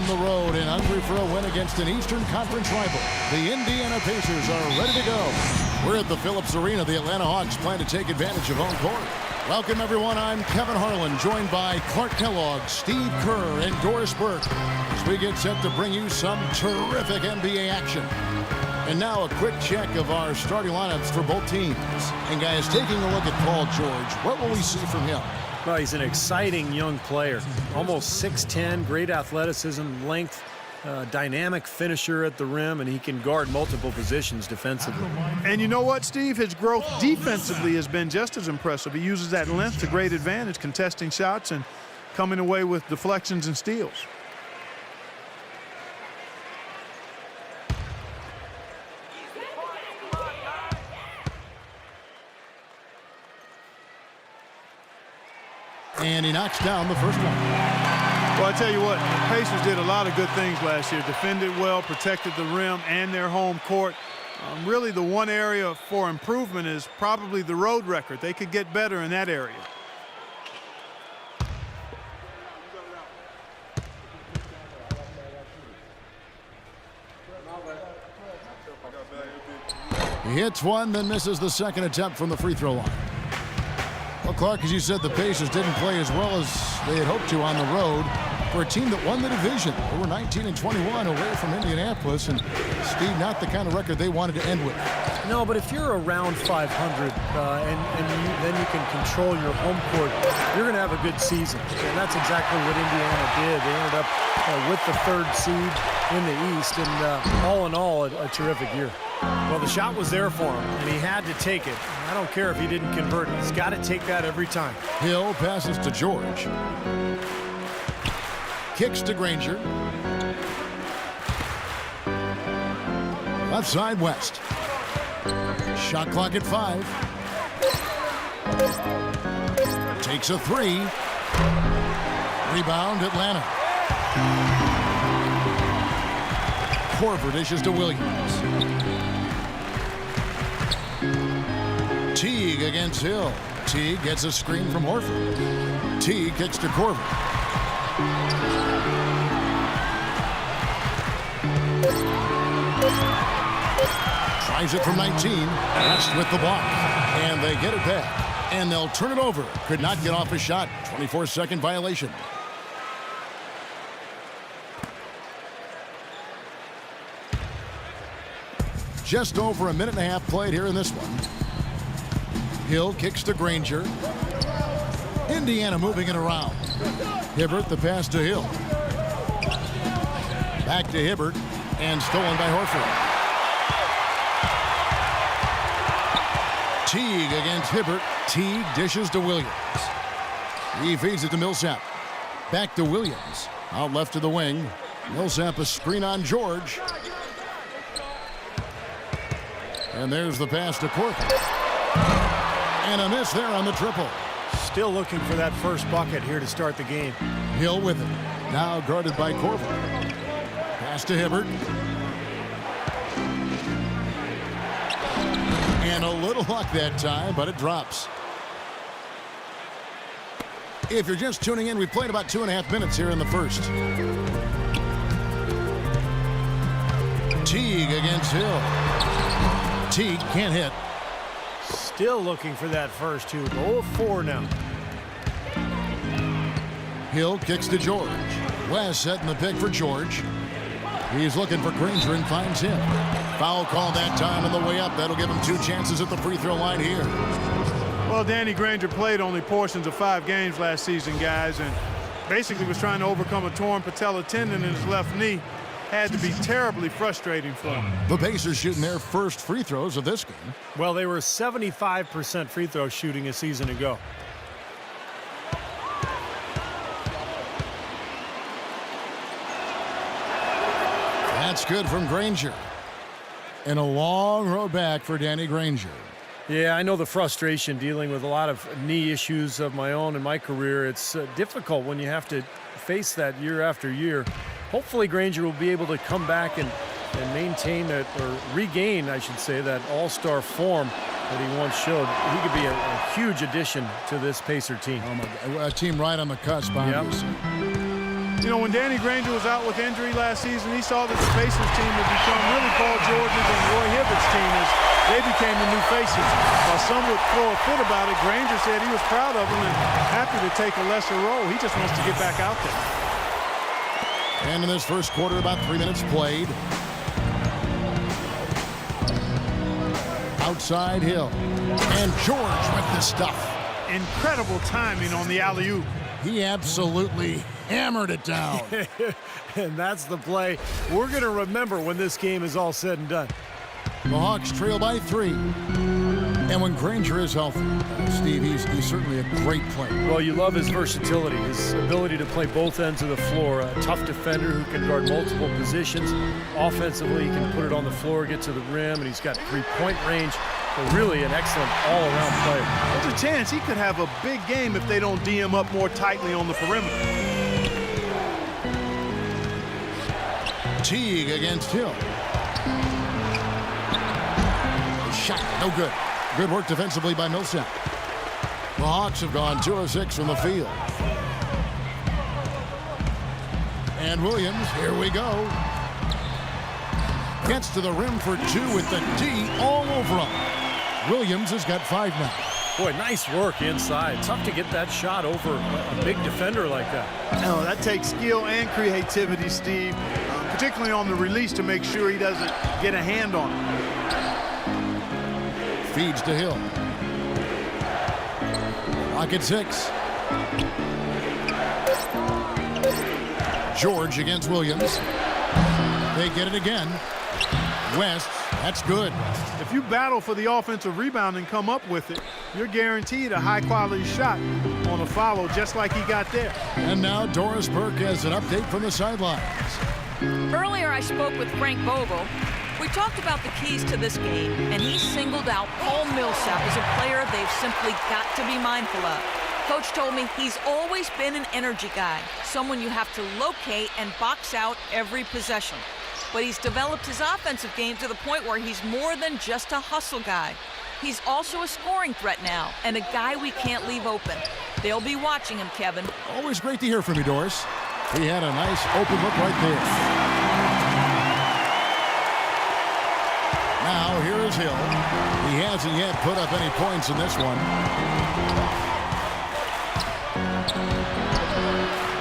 on the road and hungry for a win against an Eastern Conference rival. The Indiana Pacers are ready to go. We're at the Phillips Arena. The Atlanta Hawks plan to take advantage of home court. Welcome, everyone. I'm Kevin Harlan, joined by Clark Kellogg, Steve Kerr, and Doris Burke, as we get set to bring you some terrific NBA action. And now a quick check of our starting lineups for both teams. And guys, taking a look at Paul George, what will we see from him? Well, he's an exciting young player. Almost 6'10", great athleticism, length, dynamic finisher at the rim, and he can guard multiple positions defensively. And you know what, Steve? His growth defensively has been just as impressive. He uses that length to great advantage, contesting shots and coming away with deflections and steals. And he knocks down the first one. Well, I tell you what, Pacers did a lot of good things last year. Defended well, protected the rim and their home court. Really, the one area for improvement is probably the road record. They could get better in that area. He hits one, then misses the second attempt from the free throw line. Well, Clark, as you said, the Pacers didn't play as well as they had hoped to on the road for a team that won the division. They were 19-21 away from Indianapolis, and Steve, not the kind of record they wanted to end with. No, but if you're around 500 then you can control your home court, you're going to have a good season. And that's exactly what Indiana did. They ended up with the third seed in the East, and all in all, a terrific year. Well, the shot was there for him, and he had to take it. I don't care if he didn't convert it. He's got to take that every time. Hill passes to George. Kicks to Granger. Left side, West. Shot clock at 5. Takes a 3. Rebound, Atlanta. Korver dishes to Williams. Teague against Hill. Teague gets a screen from Horford. Teague kicks to Korver. Tries it from 19. West with the block. And they get it back. And they'll turn it over. Could not get off a shot. 24-second violation. Just over a minute and a half played here in this one. Hill kicks to Granger. Indiana moving it around. Hibbert, the pass to Hill. Back to Hibbert, and stolen by Horford. Teague against Hibbert. Teague dishes to Williams. He feeds it to Millsap. Back to Williams. Out left to the wing. Millsap a screen on George. And there's the pass to Korver. And a miss there on the triple. Still looking for that first bucket here to start the game. Hill with it. Now guarded by Korver. Pass to Hibbert. And a little luck that time, but it drops. If you're just tuning in, we played about 2.5 minutes here in the first. Teague against Hill. Teague can't hit. Still looking for that first two. 0-4 now. Hill kicks to George. West setting the pick for George. He's looking for Granger and finds him. Foul call that time on the way up. That'll give him 2 chances at the free throw line here. Well, Danny Granger played only portions of 5 games last season, guys, and basically was trying to overcome a torn patella tendon in his left knee. Had to be terribly frustrating for him. The Pacers shooting their first free throws of this game. Well, they were 75% free throw shooting a season ago. That's good from Granger. And a long road back for Danny Granger. Yeah, I know the frustration dealing with a lot of knee issues of my own in my career. It's difficult when you have to face that year after year. Hopefully Granger will be able to come back and maintain that, or regain, I should say, that all-star form that he once showed. He could be a huge addition to this Pacer team. Oh my God. A team right on the cusp, obviously. Yep. You know, when Danny Granger was out with injury last season, he saw that the Pacers team would become really Paul George's and Roy Hibbert's team as they became the new faces. While some would throw a fit about it, Granger said he was proud of them and happy to take a lesser role. He just wants to get back out there. And in this first quarter, about 3 minutes played. Outside Hill. And George with the stuff. Incredible timing on the alley-oop. He absolutely hammered it down. And that's the play we're going to remember when this game is all said and done. The Hawks trail by 3. And when Granger is healthy, Steve, he's certainly a great player. Well, you love his versatility, his ability to play both ends of the floor. A tough defender who can guard multiple positions. Offensively, he can put it on the floor, get to the rim, and he's got three-point range. But really an excellent all-around player. There's a chance he could have a big game if they don't D him up more tightly on the perimeter. Teague against Hill. Shot, no good. Good work defensively by Millsap. The Hawks have gone 2 of 6 from the field. And Williams, here we go. Gets to the rim for 2 with the D all over him. Williams has got 5 now. Boy, nice work inside. Tough to get that shot over a big defender like that. No, that takes skill and creativity, Steve, particularly on the release to make sure he doesn't get a hand on it. Feeds to Hill. Clock at 6. George against Williams. They get it again. West, that's good. If you battle for the offensive rebound and come up with it, you're guaranteed a high-quality shot on a follow just like he got there. And now Doris Burke has an update from the sidelines. Earlier I spoke with Frank Vogel. We talked about the keys to this game, and he singled out Paul Millsap as a player they've simply got to be mindful of. Coach told me he's always been an energy guy, someone you have to locate and box out every possession. But he's developed his offensive game to the point where he's more than just a hustle guy. He's also a scoring threat now, and a guy we can't leave open. They'll be watching him, Kevin. Always great to hear from you, Doris. He had a nice open look right there. Now, here is Hill. He hasn't yet put up any points in this one.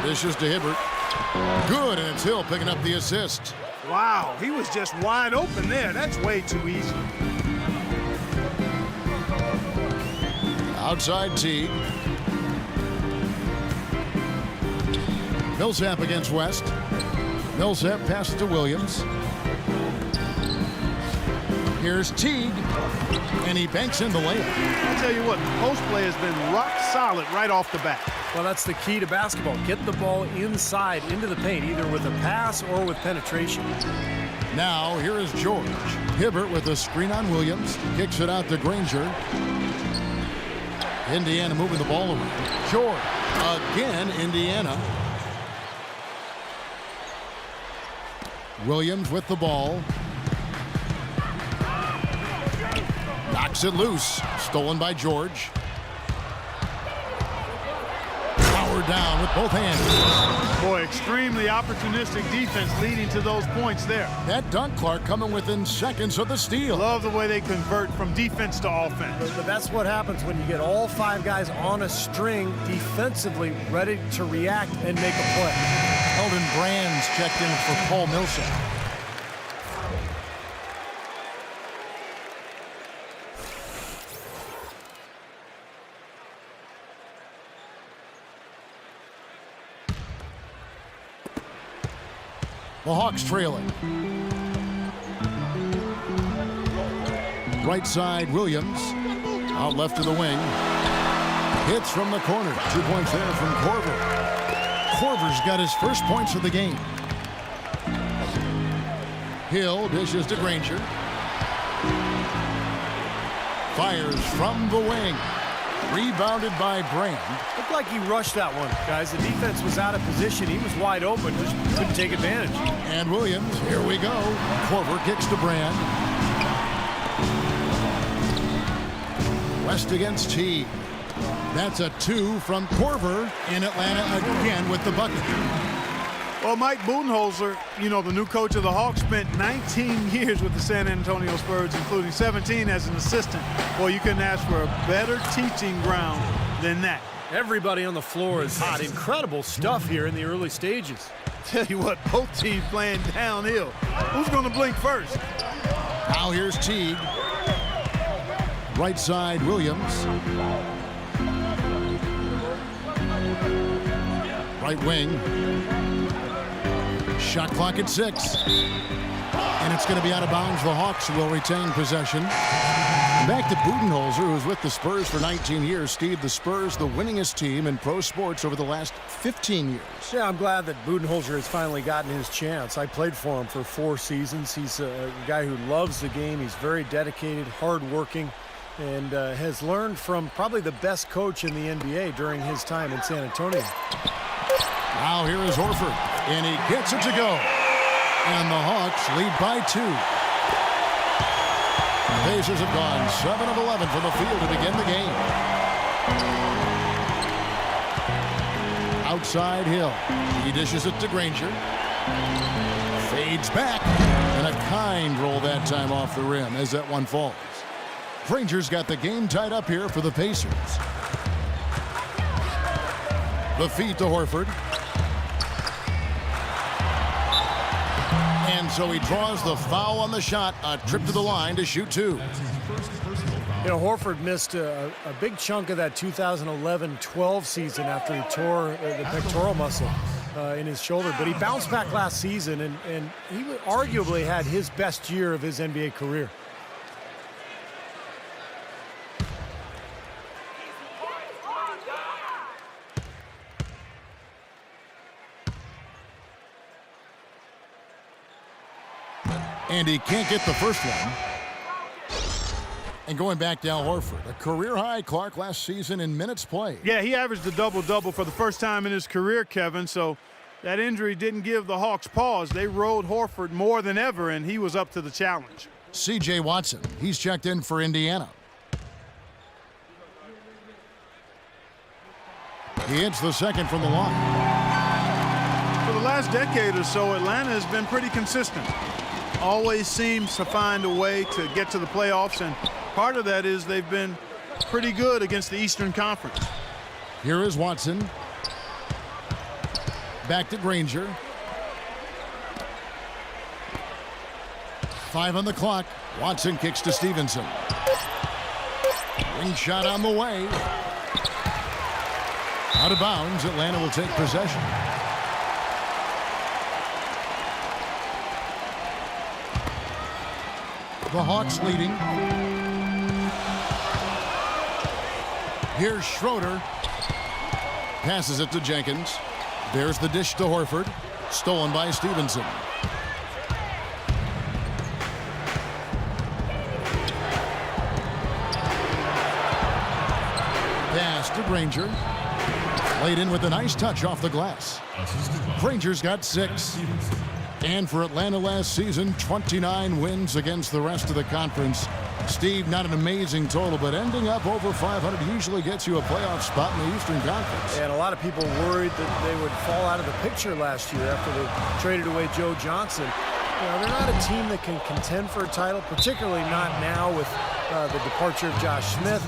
This is to Hibbert. Good, and it's Hill picking up the assist. Wow, he was just wide open there. That's way too easy. Outside Teague. Millsap against West. Millsap passes to Williams. Here's Teague, and he banks in the layup. I'll tell you what, post play has been rock solid right off the bat. Well, that's the key to basketball. Get the ball inside into the paint, either with a pass or with penetration. Now, here is George. Hibbert with a screen on Williams. Kicks it out to Granger. Indiana moving the ball around. George. Again, Indiana. Williams with the ball. Knocks it loose. Stolen by George. Powered down with both hands. Boy, extremely opportunistic defense leading to those points there. That dunk, Clark, coming within seconds of the steal. Love the way they convert from defense to offense. But that's what happens when you get all 5 guys on a string defensively ready to react and make a play. Eldon Brands checked in for Paul Millsap. The Hawks trailing. Right side, Williams. Out left to the wing. Hits from the corner. 2 points there from Korver. Korver's got his first points of the game. Hill dishes to Granger. Fires from the wing. Rebounded by Brand. Looked like he rushed that one, guys. The defense was out of position. He was wide open, just couldn't take advantage. And Williams, here we go. Korver kicks to Brand. West against Teague. That's a 2 from Korver in Atlanta again with the bucket. Well, Mike Budenholzer, the new coach of the Hawks, spent 19 years with the San Antonio Spurs, including 17 as an assistant. Boy, you couldn't ask for a better teaching ground than that. Everybody on the floor is hot. Incredible stuff here in the early stages. Tell you what, both teams playing downhill. Who's going to blink first? Now here's Teague. Right side, Williams. Right wing. Shot clock at 6. And it's going to be out of bounds. The Hawks will retain possession. Back to Budenholzer, who's with the Spurs for 19 years. Steve, the Spurs, the winningest team in pro sports over the last 15 years. Yeah, I'm glad that Budenholzer has finally gotten his chance. I played for him for 4 seasons. He's a guy who loves the game. He's very dedicated, hardworking, and has learned from probably the best coach in the NBA during his time in San Antonio. Now here is Horford, and he gets it to go. And the Hawks lead by 2. The Pacers have gone 7 of 11 from the field to begin the game. Outside Hill. He dishes it to Granger. Fades back. And a kind roll that time off the rim as that one falls. Granger's got the game tied up here for the Pacers. The feed to Horford. And so he draws the foul on the shot. A trip to the line to shoot 2. Horford missed a big chunk of that 2011-12 season after he tore the pectoral muscle in his shoulder. But he bounced back last season, and he arguably had his best year of his NBA career. And he can't get the first one. And going back to Al Horford, a career high, Clark, last season in minutes played. Yeah, he averaged a double-double for the first time in his career, Kevin, so that injury didn't give the Hawks pause. They rode Horford more than ever, and he was up to the challenge. C.J. Watson, he's checked in for Indiana. He hits the second from the line. For the last decade or so, Atlanta has been pretty consistent. Always seems to find a way to get to the playoffs, and part of that is they've been pretty good against the Eastern Conference. Here is Watson. Back to Granger. 5 on the clock. Watson kicks to Stevenson. Ring shot on the way. Out of bounds. Atlanta will take possession. The Hawks leading. Here's Schroeder. Passes it to Jenkins. There's the dish to Horford. Stolen by Stevenson. Pass to Granger. Laid in with a nice touch off the glass. Granger's got 6. And for Atlanta last season, 29 wins against the rest of the conference. Steve, not an amazing total, but ending up over 500 usually gets you a playoff spot in the Eastern Conference. And a lot of people worried that they would fall out of the picture last year after they traded away Joe Johnson. They're not a team that can contend for a title, particularly not now with the departure of Josh Smith.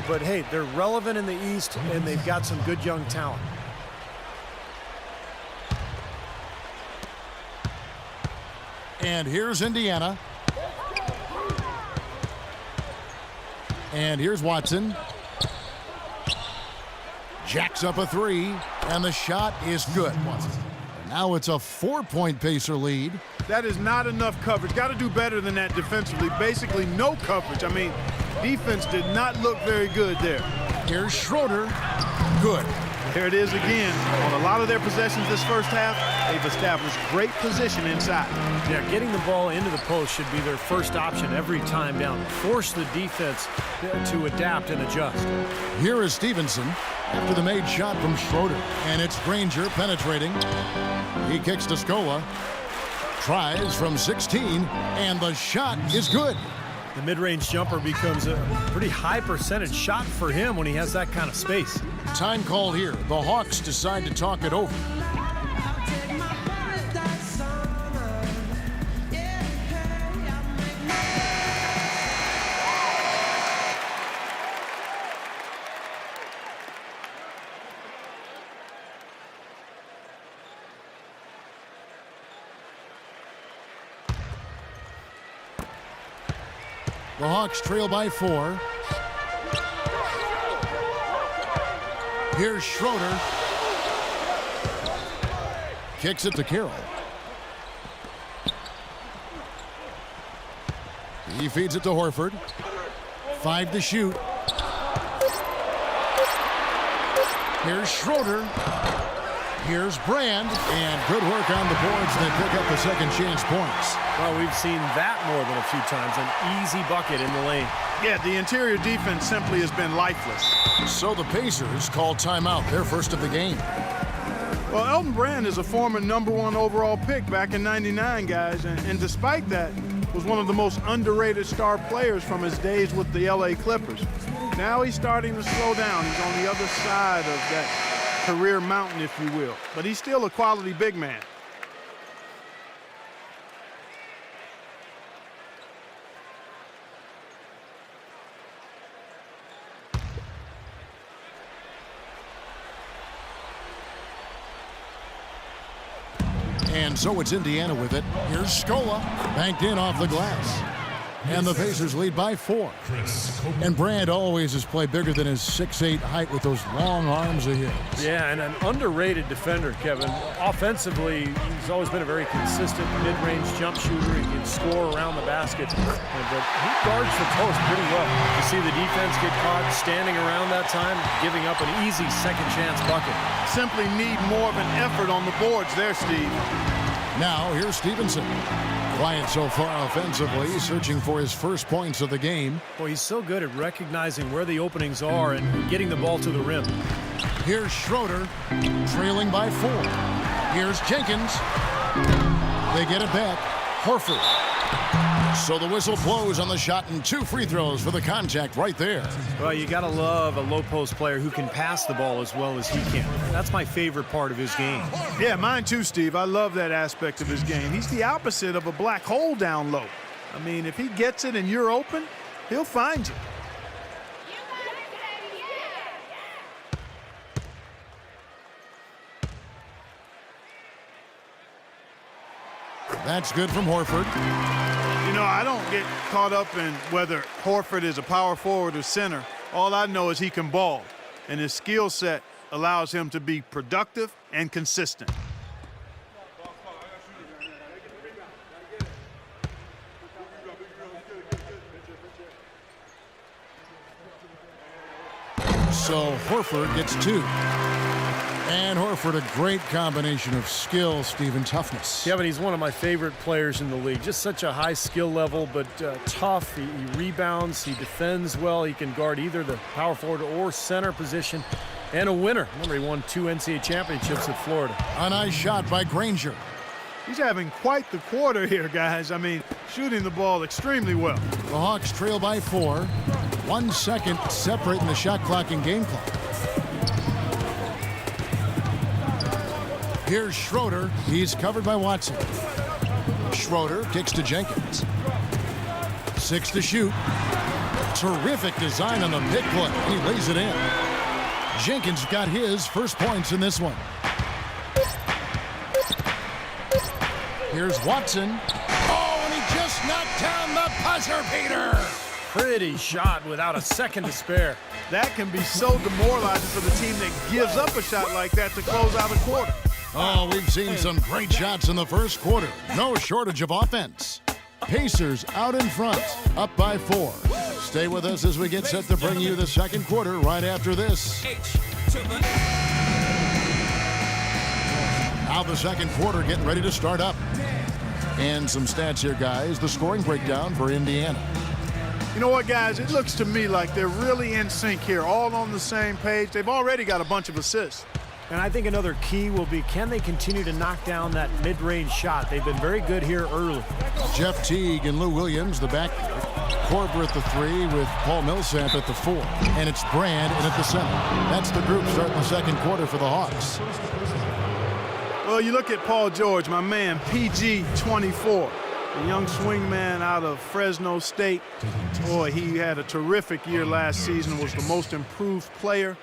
But, hey, they're relevant in the East, and they've got some good young talent. And here's Indiana. And here's Watson. Jacks up a 3, and the shot is good. Now it's a 4-point Pacer lead. That is not enough coverage. Got to do better than that defensively. Basically no coverage. I mean, defense did not look very good there. Here's Schroeder. Good. There it is again. On a lot of their possessions this first half, they've established great position inside. Yeah, getting the ball into the post should be their first option every time down. Force the defense to adapt and adjust. Here is Stevenson after the made shot from Schroeder. And it's Granger penetrating. He kicks to Scola. Tries from 16, and the shot is good. The mid-range jumper becomes a pretty high percentage shot for him when he has that kind of space. Time call here. The Hawks decide to talk it over. The Hawks trail by 4. Here's Schroeder. Kicks it to Carroll. He feeds it to Horford. 5 to shoot. Here's Schroeder. Here's Brand. And good work on the boards. They pick up the second chance points. Well, we've seen that more than a few times. An easy bucket in the lane. Yeah, the interior defense simply has been lifeless. So the Pacers call timeout, their first of the game. Well, Elton Brand is a former #1 overall pick back in '99, guys. And despite that, was one of the most underrated star players from his days with the LA Clippers. Now he's starting to slow down. He's on the other side of that career mountain, if you will. But he's still a quality big man. And so it's Indiana with it. Here's Scola, banked in off the glass. And the Pacers lead by 4. And Brand always has played bigger than his 6'8" height with those long arms of his. Yeah, and an underrated defender, Kevin. Offensively, he's always been a very consistent mid-range jump shooter. He can score around the basket. But he guards the post pretty well. You see the defense get caught standing around that time, giving up an easy second chance bucket. Simply need more of an effort on the boards there, Steve. Now, here's Stevenson. Quiet so far offensively, searching for his first points of the game. Boy, he's so good at recognizing where the openings are and getting the ball to the rim. Here's Schroeder, trailing by 4. Here's Jenkins. They get it back. Horford. So the whistle blows on the shot and 2 free throws for the contact right there. Well, you got to love a low-post player who can pass the ball as well as he can. That's my favorite part of his game. Yeah, mine too, Steve. I love that aspect of his game. He's the opposite of a black hole down low. I mean, if he gets it and you're open, he'll find you. That's good from Horford. You know, I don't get caught up in whether Horford is a power forward or center. All I know is he can ball, and his skill set allows him to be productive and consistent. So Horford gets 2. And Horford, a great combination of skill, Steve, and toughness. Yeah, but he's one of my favorite players in the league. Just such a high skill level, but tough. He rebounds, he defends well. He can guard either the power forward or center position. And a winner. Remember, he won 2 NCAA championships at Florida. A nice shot by Granger. He's having quite the quarter here, guys. I mean, shooting the ball extremely well. The Hawks trail by 4. 1 second separating the shot clock and game clock. Here's Schroeder. He's covered by Watson. Schroeder kicks to Jenkins. 6 to shoot. Terrific design on the pick play. He lays it in. Jenkins got his first points in this one. Here's Watson. Oh, and he just knocked down the buzzer beater. Pretty shot without a second to spare. That can be so demoralizing for the team that gives up a shot like that to close out a quarter. Oh, we've seen some great shots in the first quarter. No shortage of offense. Pacers out in front, up by 4. Stay with us as we get set to bring you the second quarter right after this. Now the second quarter getting ready to start up. And some stats here, guys. The scoring breakdown for Indiana. You know what, guys? It looks to me like they're really in sync here, all on the same page. They've already got a bunch of assists. And I think another key will be, can they continue to knock down that mid-range shot? They've been very good here early. Jeff Teague and Lou Williams, the back. Korver at the 3 with Paul Millsap at the 4. And it's Brand in at the center. That's the group starting the second quarter for the Hawks. Well, you look at Paul George, my man, PG 24. The young swingman out of Fresno State. Boy, he had a terrific year last season, was the most improved player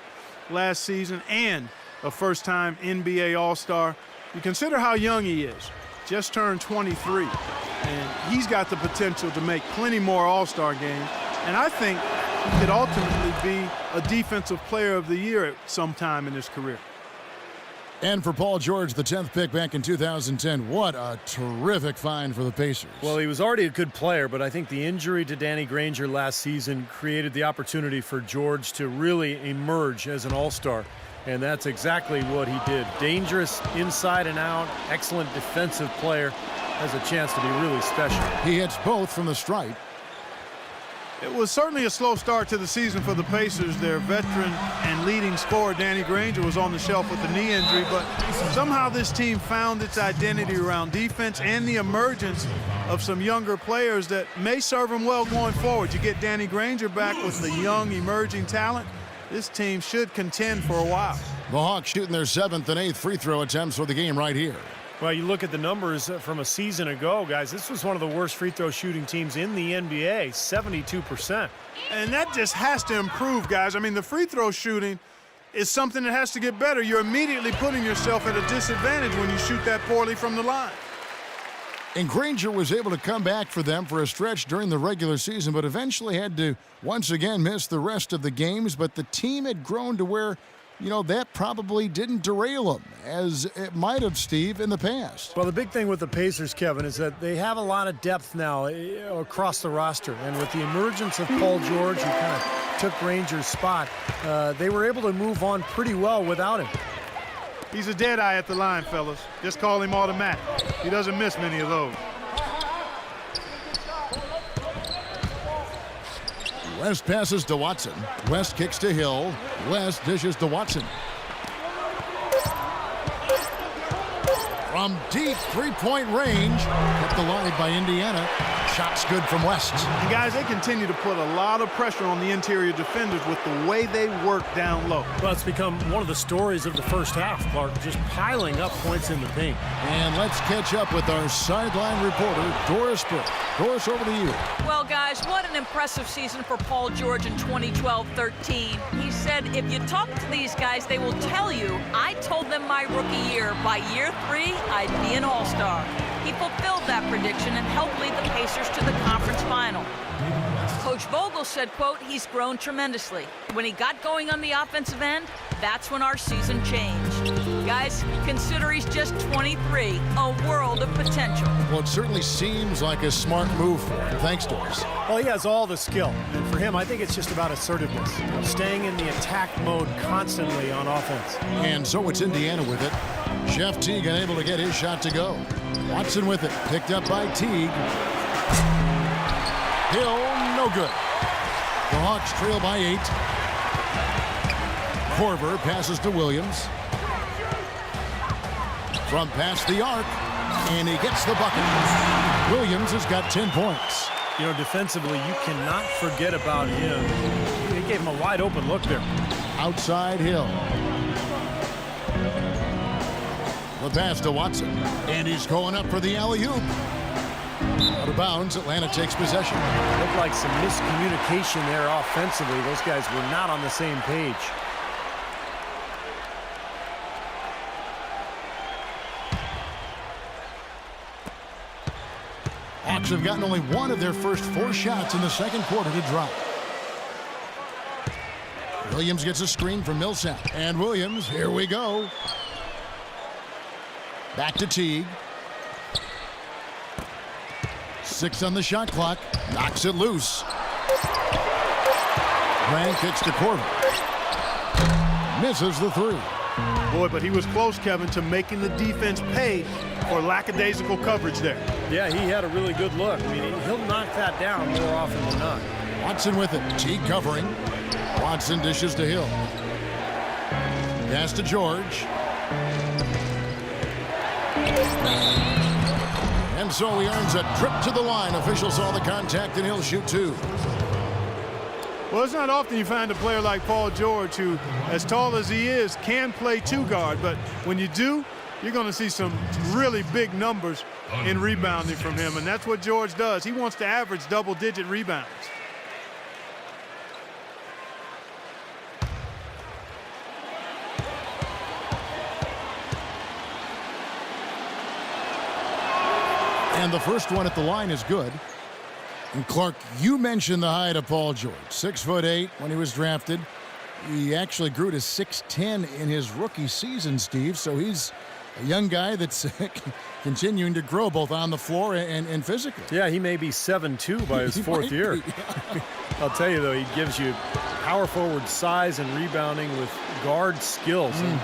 last season, and a first-time NBA All-Star. You consider how young he is. just turned 23, and he's got the potential to make plenty more All-Star games. And I think he could ultimately be a Defensive Player of the Year at some time in his career. And for Paul George, the 10th pick back in 2010, what a terrific find for the Pacers. Well, he was already a good player, but I think the injury to Danny Granger last season created the opportunity for George to really emerge as an all-star. And that's exactly what he did. Dangerous inside and out, excellent defensive player, has a chance to be really special. He hits both from the stripe. It was certainly a slow start to the season for the Pacers. Their veteran and leading scorer, Danny Granger, was on the shelf with a knee injury, but somehow this team found its identity around defense and the emergence of some younger players that may serve them well going forward. You get Danny Granger back with the young, emerging talent, this team should contend for a while. The Hawks shooting their 7th and 8th free throw attempts for the game right here. Well, you look at the numbers from a season ago, guys. This was one of the worst free throw shooting teams in the NBA, 72%. And that just has to improve, guys. I mean, the free throw shooting is something that has to get better. You're immediately putting yourself at a disadvantage when you shoot that poorly from the line. And Granger was able to come back for them for a stretch during the regular season, but eventually had to once again miss the rest of the games. But the team had grown to where, you know, that probably didn't derail them, as it might have, Steve, in the past. Well, the big thing with the Pacers, Kevin, is that they have a lot of depth now across the roster. And with the emergence of Paul George, who kind of took Granger's spot, they were able to move on pretty well without him. He's a dead eye at the line, fellas. Just call him automatic. He doesn't miss many of those. West passes to Watson. West kicks to Hill. West dishes to Watson. From deep three-point range, kept alive by Indiana. Shots good from West. And guys, they continue to put a lot of pressure on the interior defenders with the way they work down low. Well, it's become one of the stories of the first half, Clark, just piling up points in the paint. And let's catch up with our sideline reporter, Doris Burke. Doris, over to you. Well, guys, what an impressive season for Paul George in 2012-13. He said, if you talk to these guys, they will tell you, I told them my rookie year, by year 3, I'd be an all-star. He fulfilled that prediction and helped lead the Pacers to the conference final. Coach Vogel said, quote, he's grown tremendously. When he got going on the offensive end, that's when our season changed. Guys, consider he's just 23, a world of potential. Well, it certainly seems like a smart move for him. Thanks, Doris. Well, he has all the skill. And for him, I think it's just about assertiveness. Staying in the attack mode constantly on offense. And so it's Indiana with it. Jeff Teague unable to get his shot to go. Watson with it. Picked up by Teague. Hill, no good. The Hawks trail by 8. Korver passes to Williams. From past the arc, and he gets the bucket. Williams has got 10 points. You know, defensively, you cannot forget about him. He gave him a wide open look there. Outside Hill. The pass to Watson, and he's going up for the alley-oop. Out of bounds, Atlanta takes possession. Looked like some miscommunication there offensively. Those guys were not on the same page. Hawks have gotten only one of their first 4 shots in the second quarter to drop. Williams gets a screen from Millsap. And Williams, here we go. Back to Teague. 6 on the shot clock. Knocks it loose. Grant kicks to Korver. Misses the 3. Boy, but he was close, Kevin, to making the defense pay for lackadaisical coverage there. Yeah, he had a really good look. I mean, he'll knock that down more often than not. Watson with it. Teague covering. Watson dishes to Hill. Pass to George. And so he earns a trip to the line. Officials saw the contact, and he'll shoot 2. Well, it's not often you find a player like Paul George who, as tall as he is, can play 2 guard. But when you do, you're going to see some really big numbers in rebounding from him. And that's what George does. He wants to average double-digit rebounds. And the first one at the line is good. And Clark, you mentioned the height of Paul George. 6'8" when he was drafted. He actually grew to 6'10" in his rookie season, Steve. So he's a young guy that's continuing to grow both on the floor and physically. Yeah, he may be 7'2" by his fourth year. Yeah. I'll tell you, though, he gives you power forward size and rebounding with guard skills. And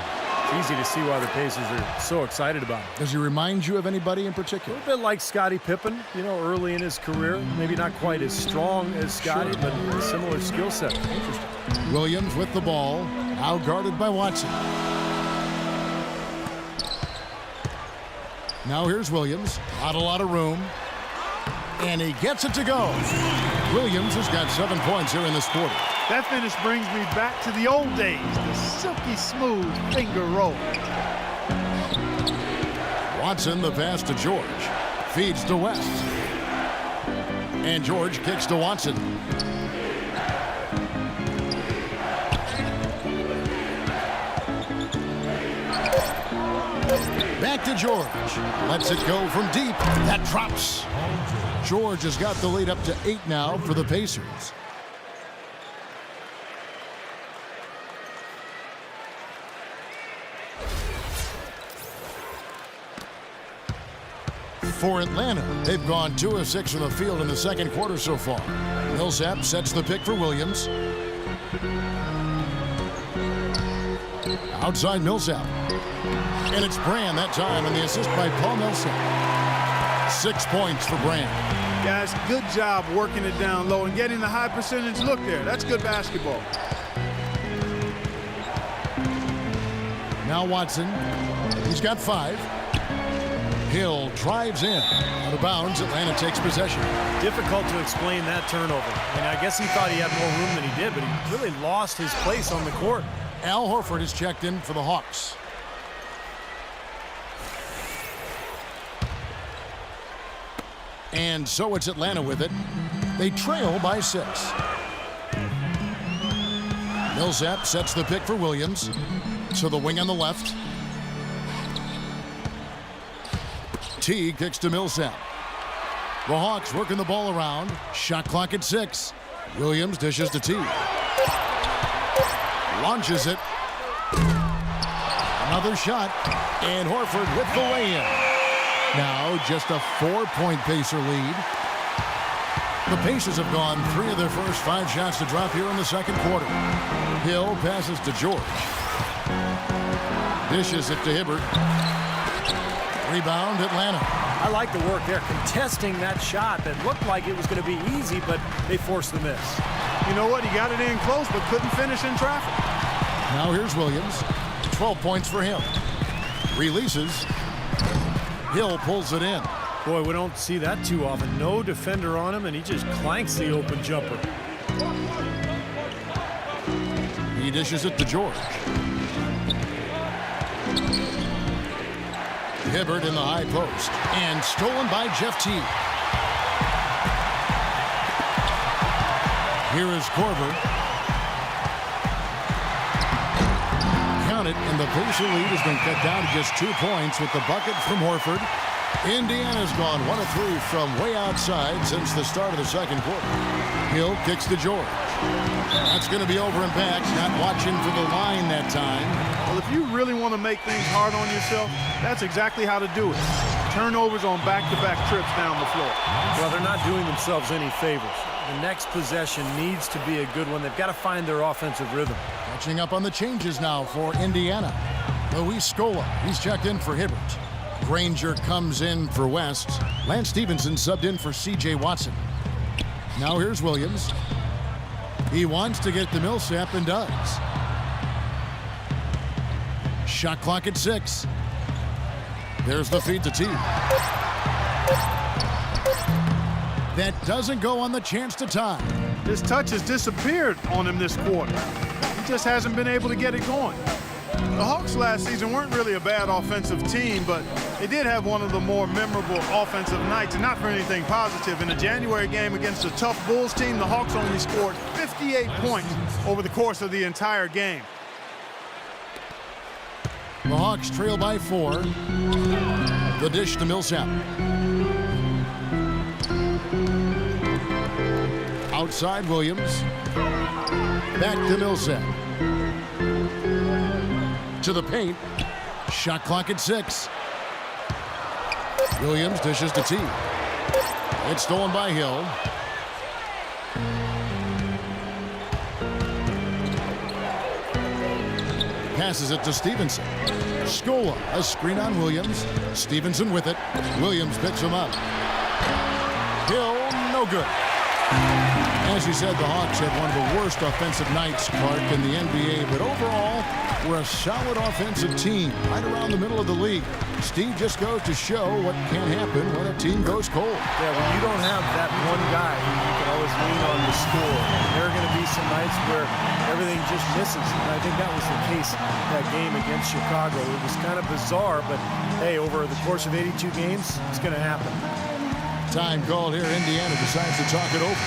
it's easy to see why the Pacers are so excited about him. Does he remind you of anybody in A particular? little bit like Scottie Pippen, early in his career. Maybe not quite as strong as Scottie, but a similar skill set. Interesting. Williams with the ball, now guarded by Watson. Now here's Williams, not a lot of room, and he gets it to go. Williams has got 7 points here in this quarter. That finish brings me back to the old days, the silky smooth finger roll. Watson, the pass to George, feeds to West. And George kicks to Watson. Back to George. Lets it go from deep. That drops. George has got the lead up to 8 now for the Pacers. For Atlanta, they've gone 2 of 6 from the field in the second quarter so far. Millsap sets the pick for Williams. Outside Millsap. And it's Brand that time, and the assist by Paul Millsap. 6 points for Brand. Guys, good job working it down low and getting the high percentage look there. That's good basketball. Now Watson. He's got 5. Hill drives in. Out of bounds, Atlanta takes possession. Difficult to explain that turnover. I guess he thought he had more room than he did, but he really lost his place on the court. Al Horford is checked in for the Hawks. And so it's Atlanta with it. They trail by 6. Millsap sets the pick for Williams. To the wing on the left. Teague kicks to Millsap. The Hawks working the ball around. Shot clock at 6. Williams dishes to Teague. Launches it. Another shot. And Horford with the lay-in. Now just a 4-point Pacer lead. The Pacers have gone 3 of their first 5 shots to drop here in the second quarter. Hill passes to George. Dishes it to Hibbert. Rebound Atlanta. I like the work there, contesting that shot that looked like it was going to be easy, but they forced the miss. You know what? He got it in close, but couldn't finish in traffic. Now here's Williams. 12 points for him. Releases. Hill pulls it in. Boy, we don't see that too often. No defender on him, and he just clanks the open jumper. He dishes it to George. Hibbert in the high post. And stolen by Jeff Teague. Here is Korver. Count it, and the Pacer lead has been cut down to just 2 points with the bucket from Horford. Indiana's gone 1 of 3 from way outside since the start of the second quarter. Hill kicks to George. That's going to be over and back. Not watching for the line that time. Well, if you really want to make things hard on yourself, that's exactly how to do it. Turnovers on back-to-back trips down the floor. Well, they're not doing themselves any favors. The next possession needs to be a good one. They've got to find their offensive rhythm. Catching up on the changes now for Indiana. Luis Scola, he's checked in for Hibbert. Granger comes in for West. Lance Stevenson subbed in for C.J. Watson. Now here's Williams. He wants to get to Millsap and does. Shot clock at 6. There's the feed to Teague. That doesn't go on the chance to tie. His touch has disappeared on him this quarter. He just hasn't been able to get it going. The Hawks last season weren't really a bad offensive team, but they did have one of the more memorable offensive nights, and not for anything positive. In a January game against a tough Bulls team, the Hawks only scored 58 points over the course of the entire game. The Hawks trail by 4. The dish to Millsap. outside Williams. Back to Millsap. To the paint. Shot clock at 6. Williams dishes to T. It's stolen by Hill. Passes it to Stevenson. Scola, a screen on Williams. Stevenson with it. Williams picks him up. Hill, no good. As you said, the Hawks had one of the worst offensive nights, Clark, in the NBA, but overall, we're a solid offensive team right around the middle of the league. Steve just goes to show what can happen when a team goes cold. Yeah, when you don't have that one guy, you can always lean on the score. There are going to be some nights where everything just misses, and I think that was the case that game against Chicago. It was kind of bizarre, but hey, over the course of 82 games, it's going to happen. Time called here. Indiana decides to talk it over.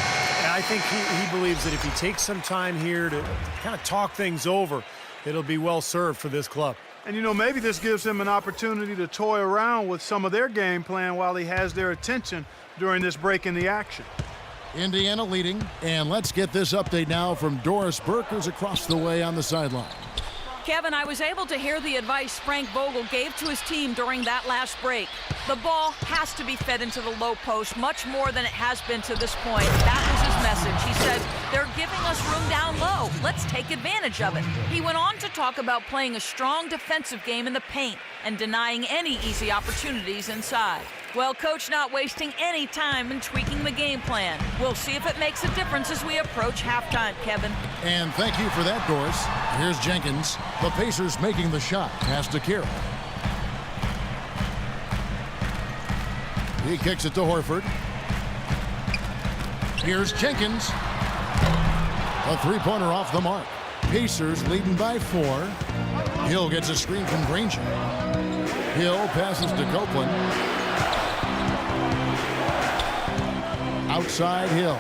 And I think he believes that if he takes some time here to kind of talk things over, it'll be well served for this club. And, you know, maybe this gives him an opportunity to toy around with some of their game plan while he has their attention during this break in the action. Indiana leading, and let's get this update now from Doris Burke, who's across the way on the sideline. Kevin, I was able to hear the advice Frank Vogel gave to his team during that last break. The ball has to be fed into the low post much more than it has been to this point. That was his message. He said, they're giving us room down low. Let's take advantage of it. He went on to talk about playing a strong defensive game in the paint and denying any easy opportunities inside. Well, Coach not wasting any time in tweaking the game plan. We'll see if it makes a difference as we approach halftime, Kevin. And thank you for that, Doris. Here's Jenkins. The Pacers making the shot. Pass to Carroll. He kicks it to Horford. Here's Jenkins. A three-pointer off the mark. Pacers leading by 4. Hill gets a screen from Granger. Hill passes to Copeland. Outside Hill.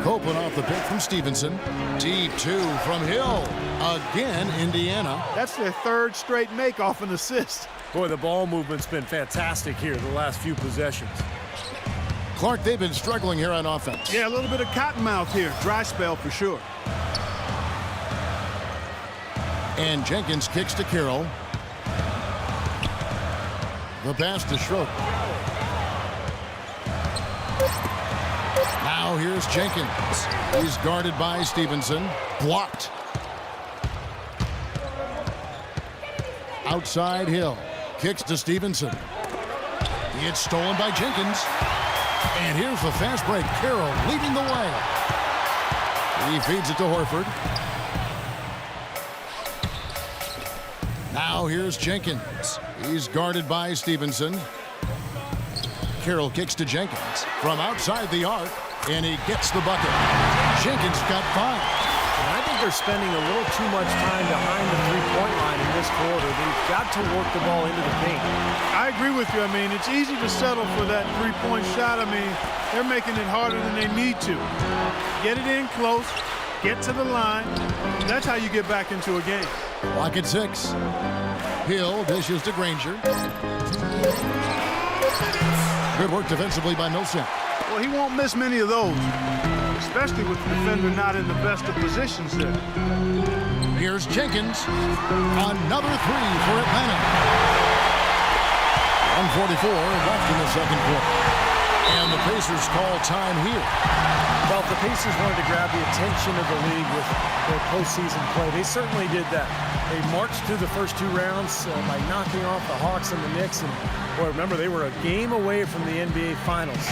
Copeland off the pick from Stevenson. Deep 2 from Hill. Again, Indiana. That's their third straight make off an assist. Boy, the ball movement's been fantastic here the last few possessions. Clark, they've been struggling here on offense. Yeah, a little bit of cottonmouth here. Dry spell for sure. And Jenkins kicks to Carroll. The pass to Schroeder. Now here's Jenkins. He's guarded by Stevenson. Blocked. Outside Hill. Kicks to Stevenson. It's stolen by Jenkins. And here's the fast break. Carroll leading the way. He feeds it to Horford. Now here's Jenkins. He's guarded by Stevenson. Carroll kicks to Jenkins from outside the arc, and he gets the bucket. Jenkins got 5. And I think they're spending a little too much time behind the three-point line in this quarter. They've got to work the ball into the paint. I agree with you. I mean, it's easy to settle for that three-point shot. I mean, they're making it harder than they need to. Get it in close, get to the line. That's how you get back into a game. Clock at 6. Hill dishes to Granger. Good work defensively by Millsap. Well, he won't miss many of those, especially with the defender not in the best of positions there. Here's Jenkins. Another 3 for Atlanta. 1:44 left in the second quarter. And the Pacers call time here. Well, if the Pacers wanted to grab the attention of the league with their postseason play, they certainly did that. They marched through the first 2 rounds by knocking off the Hawks and the Knicks. And boy, remember, they were a game away from the NBA Finals.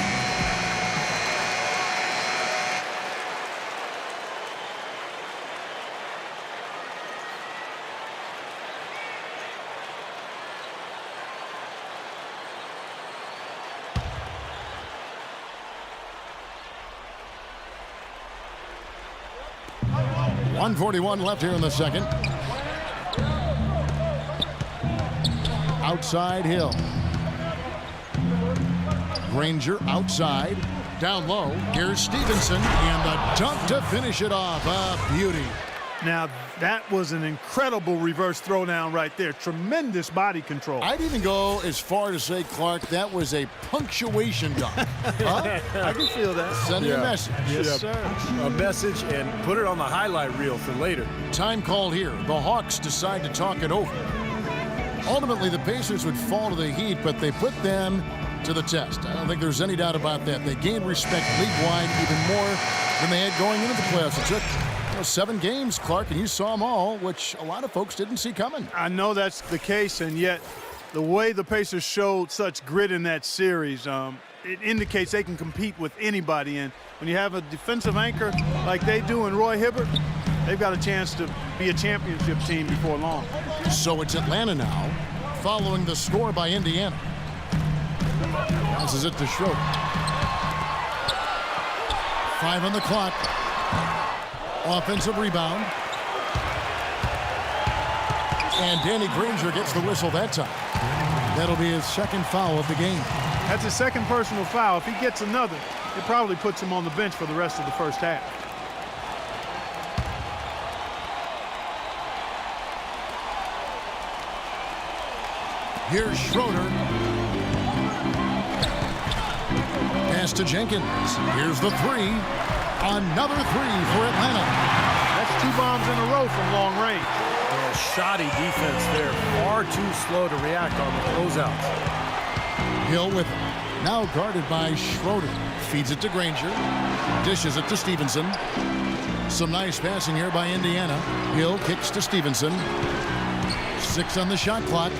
.141 left here in the second. Outside Hill. Granger outside. Down low. Here's Stevenson. And the dunk to finish it off. A beauty. Now, that was an incredible reverse throwdown right there. Tremendous body control. I'd even go as far to say, Clark, that was a punctuation dunk. Huh? I can feel that. Sending a message. Yes, sir. A message, and put it on the highlight reel for later. Time called here. The Hawks decide to talk it over. Ultimately, the Pacers would fall to the Heat, but they put them to the test. I don't think there's any doubt about that. They gained respect league-wide even more than they had going into the playoffs. It took 7 games, Clark, and you saw them all, which a lot of folks didn't see coming. I know that's the case, and yet the way the Pacers showed such grit in that series, it indicates they can compete with anybody. And when you have a defensive anchor like they do in Roy Hibbert, they've got a chance to be a championship team before long. So it's Atlanta now, following the score by Indiana. Passes it to Schroeder. 5 on the clock. Offensive rebound. And Danny Granger gets the whistle that time. That'll be his second foul of the game. That's his second personal foul. If he gets another, it probably puts him on the bench for the rest of the first half. Here's Schroeder. Pass to Jenkins. Here's the 3. Another 3 for Atlanta. That's 2 bombs in a row from long range. Shoddy defense there. Far too slow to react on the closeouts. Hill with it. Now guarded by Schroeder. Feeds it to Granger. Dishes it to Stevenson. Some nice passing here by Indiana. Hill kicks to Stevenson. 6 on the shot clock.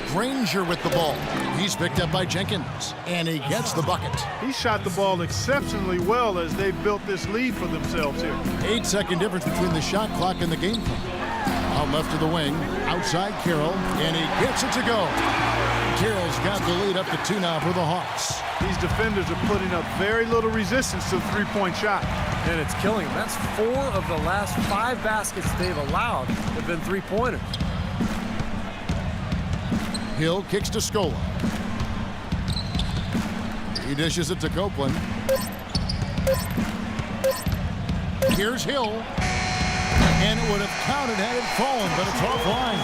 Granger with the ball. He's picked up by Jenkins, and he gets the bucket. He shot the ball exceptionally well as they've built this lead for themselves here. 8-second difference between the shot clock and the game clock. Out left to the wing, outside Carroll, and he gets it to go. Carroll's got the lead up to 2 now for the Hawks. These defenders are putting up very little resistance to the three-point shot. And it's killing them. That's 4 of the last 5 baskets they've allowed have been three-pointers. Hill kicks to Scola. He dishes it to Copeland. Here's Hill. And it would have counted had it fallen, but it's offline.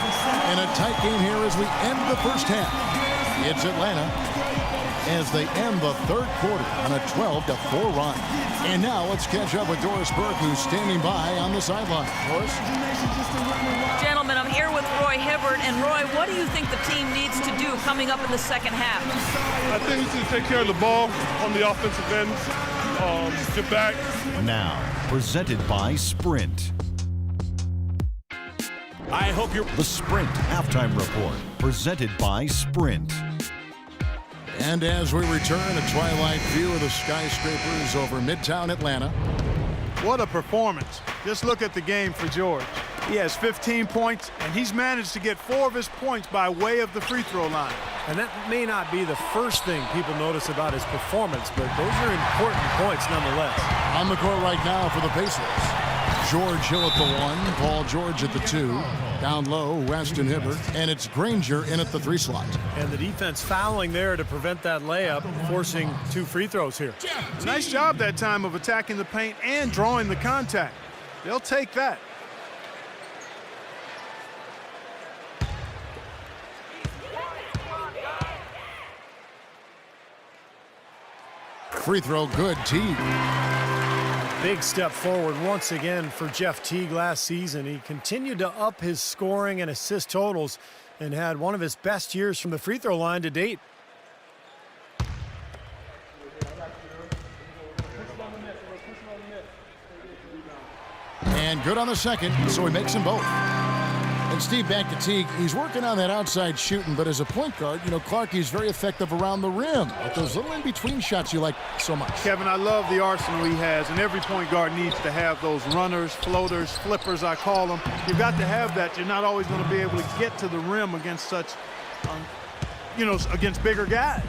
And a tight game here as we end the first half. It's Atlanta as they end the third quarter on a 12-4 run. And now let's catch up with Doris Burke, who's standing by on the sideline. Doris? Gentlemen, I'm here with Roy Hibbert. And Roy, what do you think the team needs to do coming up in the second half? I think we need to take care of the ball on the offensive end, get back. Now, presented by Sprint. I hope you're... The Sprint Halftime Report, presented by Sprint. And as we return, a twilight view of the skyscrapers over Midtown Atlanta. What a performance. Just look at the game for George. He has 15 points, and he's managed to get 4 of his points by way of the free throw line. And that may not be the first thing people notice about his performance, but those are important points nonetheless. On the court right now for the Pacers. George Hill at the 1, Paul George at the 2, down low, Weston Hibbert, and it's Granger in at the 3 slot. And the defense fouling there to prevent that layup, forcing 2 free throws here. Nice job that time of attacking the paint and drawing the contact. They'll take that. Free throw good, Teague. Big step forward once again for Jeff Teague last season. He continued to up his scoring and assist totals and had one of his best years from the free throw line to date. And good on the second, so he makes them both. And Steve, back to Teague. He's working on that outside shooting, but as a point guard, Clark, he's very effective around the rim. But those little in-between shots you like so much. Kevin, I love the arsenal he has, and every point guard needs to have those runners, floaters, flippers, I call them. You've got to have that. You're not always going to be able to get to the rim against such, against bigger guys.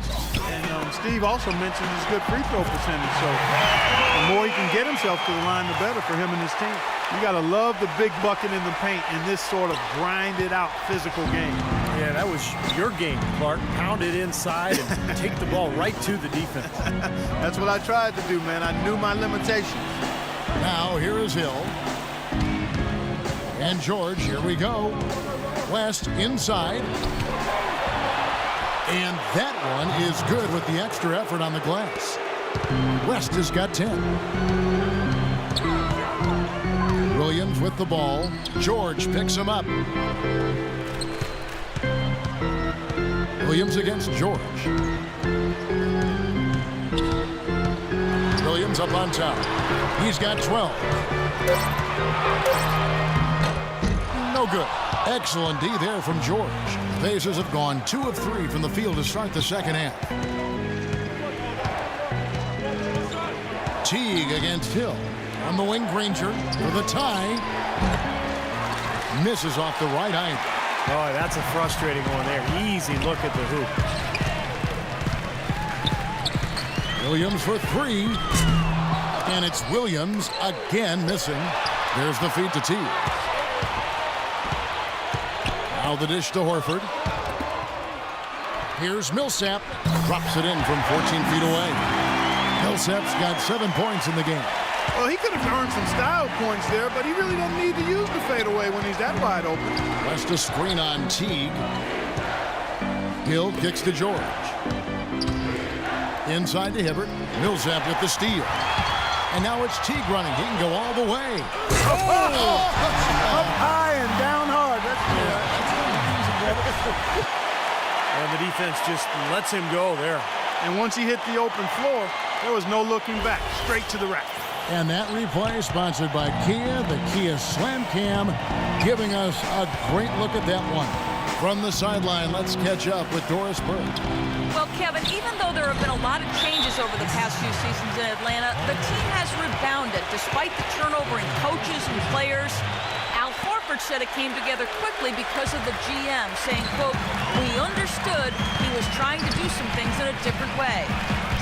And Steve also mentioned his good free throw percentage. So the more he can get himself to the line, the better for him and his team. You got to love the big bucket in the paint in this sort of grinded-out physical game. Yeah, that was your game, Clark. Pound it inside and take the ball right to the defense. That's what I tried to do, man. I knew my limitations. Now here is Hill. And George, here we go. West inside. And that one is good with the extra effort on the glass. West has got 10. Williams with the ball. George picks him up. Williams against George. Williams up on top. He's got 12. No good. Excellent D there from George. The Pacers have gone 2 of 3 from the field to start the second half. Teague against Hill. On the wing, Granger for the tie. Misses off the right iron. Oh, that's a frustrating one there. Easy look at the hoop. Williams for 3. And it's Williams again missing. There's the feed to Teague. Now the dish to Horford. Here's Millsap. Drops it in from 14 feet away. Millsap's got 7 points in the game. Well, he could have earned some style points there, but he really doesn't need to use the fadeaway when he's that wide open. West a screen on Teague. Hill kicks to George. Inside to Hibbert. Millsap with the steal. And now it's Teague running. He can go all the way. Up high and down hard. And the defense just lets him go there. And once he hit the open floor, there was no looking back. Straight to the rack. And that replay sponsored by Kia, the Kia Slam Cam, giving us a great look at that one. From the sideline, let's catch up with Doris Burke. Well, Kevin, even though there have been a lot of changes over the past few seasons in Atlanta, the team has rebounded despite the turnover in coaches and players. Al Horford said it came together quickly because of the GM, saying, quote, "We understood he was trying to do some things in a different way."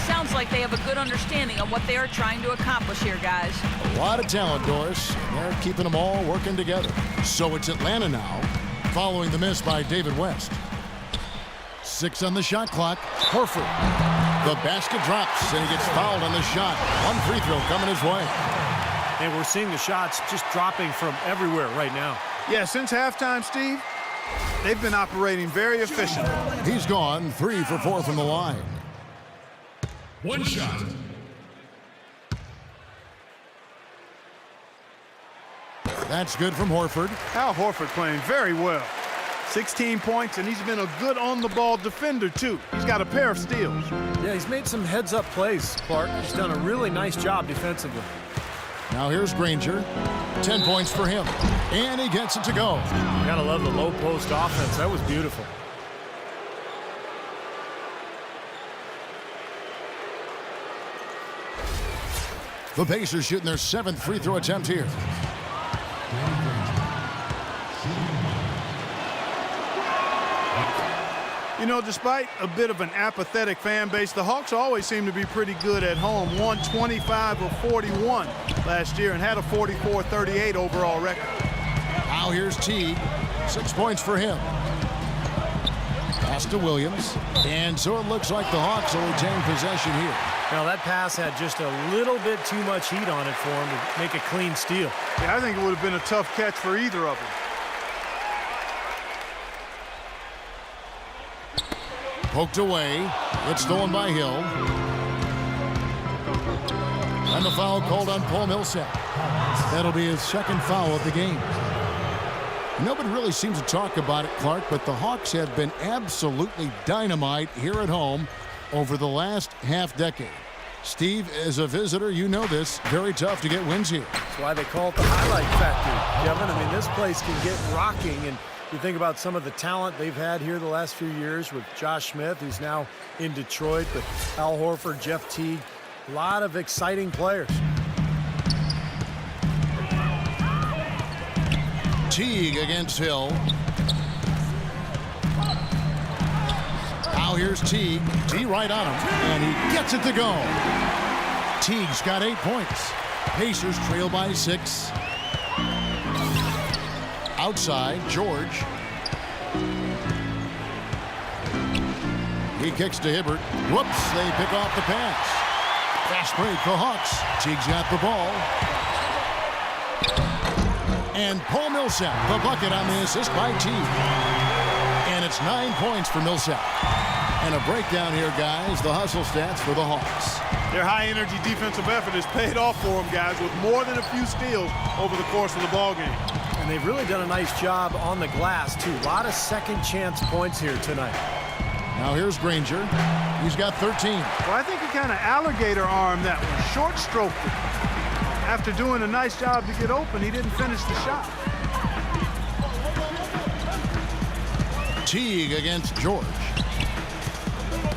Sounds like they have a good understanding of what they are trying to accomplish here, guys. A lot of talent, Doris. And they're keeping them all working together. So it's Atlanta now, following the miss by David West. 6 on the shot clock. Horford. The basket drops, and he gets fouled on the shot. One free throw coming his way. And we're seeing the shots just dropping from everywhere right now. Yeah, since halftime, Steve, they've been operating very efficiently. He's gone 3 for 4 from the line. One shot. That's good from Horford. Al Horford playing very well. 16 points, and he's been a good on-the-ball defender, too. He's got a pair of steals. Yeah, he's made some heads-up plays, Clark. He's done a really nice job defensively. Now here's Granger. 10 points for him. And he gets it to go. You gotta love the low-post offense. That was beautiful. The Pacers shooting their 7th free throw attempt here. You know, despite a bit of an apathetic fan base, the Hawks always seem to be pretty good at home. Won 25 of 41 last year and had a 44-38 overall record. Now here's Teague. 6 points for him. Pass to Williams. And so it looks like the Hawks will retain possession here. Now that pass had just a little bit too much heat on it for him to make a clean steal. Yeah, I think it would have been a tough catch for either of them. Poked away. It's stolen by Hill. And the foul called on Paul Millsap. That'll be his 2nd foul of the game. Nobody really seems to talk about it, Clark, but the Hawks have been absolutely dynamite here at home over the last half-decade. Steve, as a visitor, you know this. Very tough to get wins here. That's why they call it the highlight factory, Kevin. I mean, this place can get rocking, and you think about some of the talent they've had here the last few years with Josh Smith, who's now in Detroit, with Al Horford, Jeff Teague. A lot of exciting players. Teague against Hill. Now here's Teague. T right on him, and he gets it to go. Teague's got 8 points. Pacers trail by 6. Outside, George. He kicks to Hibbert. Whoops, they pick off the pass. Fast break for Hawks. Teague's got the ball. And Paul Millsap, the bucket on the assist by Teague. And it's 9 points for Millsap. And a breakdown here, guys. The hustle stats for the Hawks. Their high-energy defensive effort has paid off for them, guys, with more than a few steals over the course of the ballgame. And they've really done a nice job on the glass, too. A lot of second-chance points here tonight. Now here's Granger. He's got 13. Well, I think he kind of alligator-armed that one, short-stroked it. After doing a nice job to get open, he didn't finish the shot. Teague against George.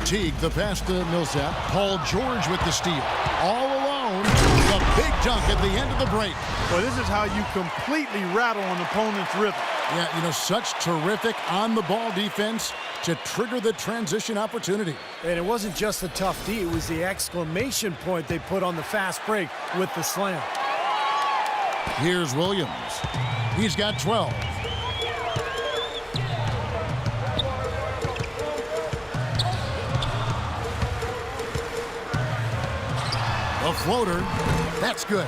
Teague, the pass to Millsap. Paul George with the steal. All alone. The big dunk at the end of the break. Well, this is how you completely rattle an opponent's rhythm. Yeah, you know, such terrific on-the-ball defense to trigger the transition opportunity. And it wasn't just the tough D, it was the exclamation point they put on the fast break with the slam. Here's Williams. He's got 12. A floater. That's good.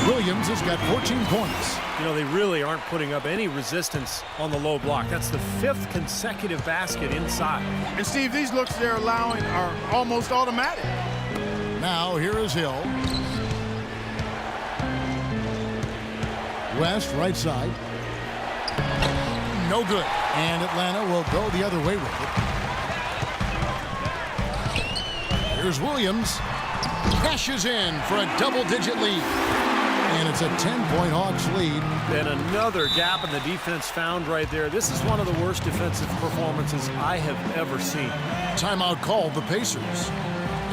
Williams has got 14 points. You know, they really aren't putting up any resistance on the low block. That's the 5th consecutive basket inside. And, Steve, these looks they're allowing are almost automatic. Now, here is Hill. West, right side. No good. And Atlanta will go the other way with it. Here's Williams. Cashes in for a double-digit lead. And it's a 10-point Hawks lead. And another gap in the defense found right there. This is one of the worst defensive performances I have ever seen. Timeout called the Pacers.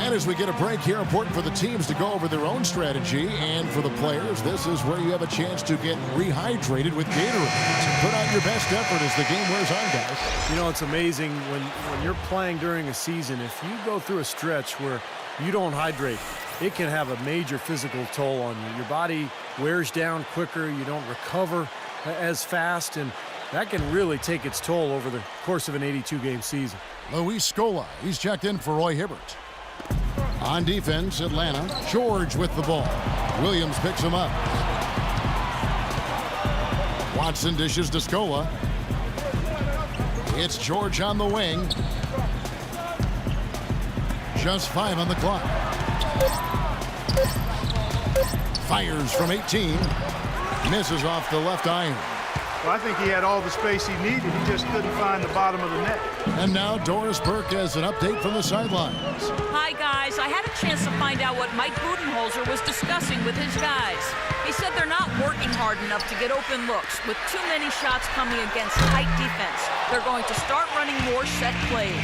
And as we get a break here, important for the teams to go over their own strategy. And for the players, this is where you have a chance to get rehydrated with Gatorade. Put out your best effort as the game wears on, guys. You know, it's amazing when you're playing during a season, if you go through a stretch where you don't hydrate, it can have a major physical toll on you. Your body wears down quicker, you don't recover as fast, and that can really take its toll over the course of an 82-game season. Luis Scola, he's checked in for Roy Hibbert. On defense, Atlanta. George with the ball. Williams picks him up. Watson dishes to Scola. It's George on the wing. Just 5 on the clock. Fires from 18. Misses off the left iron. Well, I think he had all the space he needed. He just couldn't find the bottom of the net. And now Doris Burke has an update from the sidelines. Hi, guys. I had a chance to find out what Mike Budenholzer was discussing with his guys. He said they're not working hard enough to get open looks. With too many shots coming against tight defense, they're going to start running more set plays.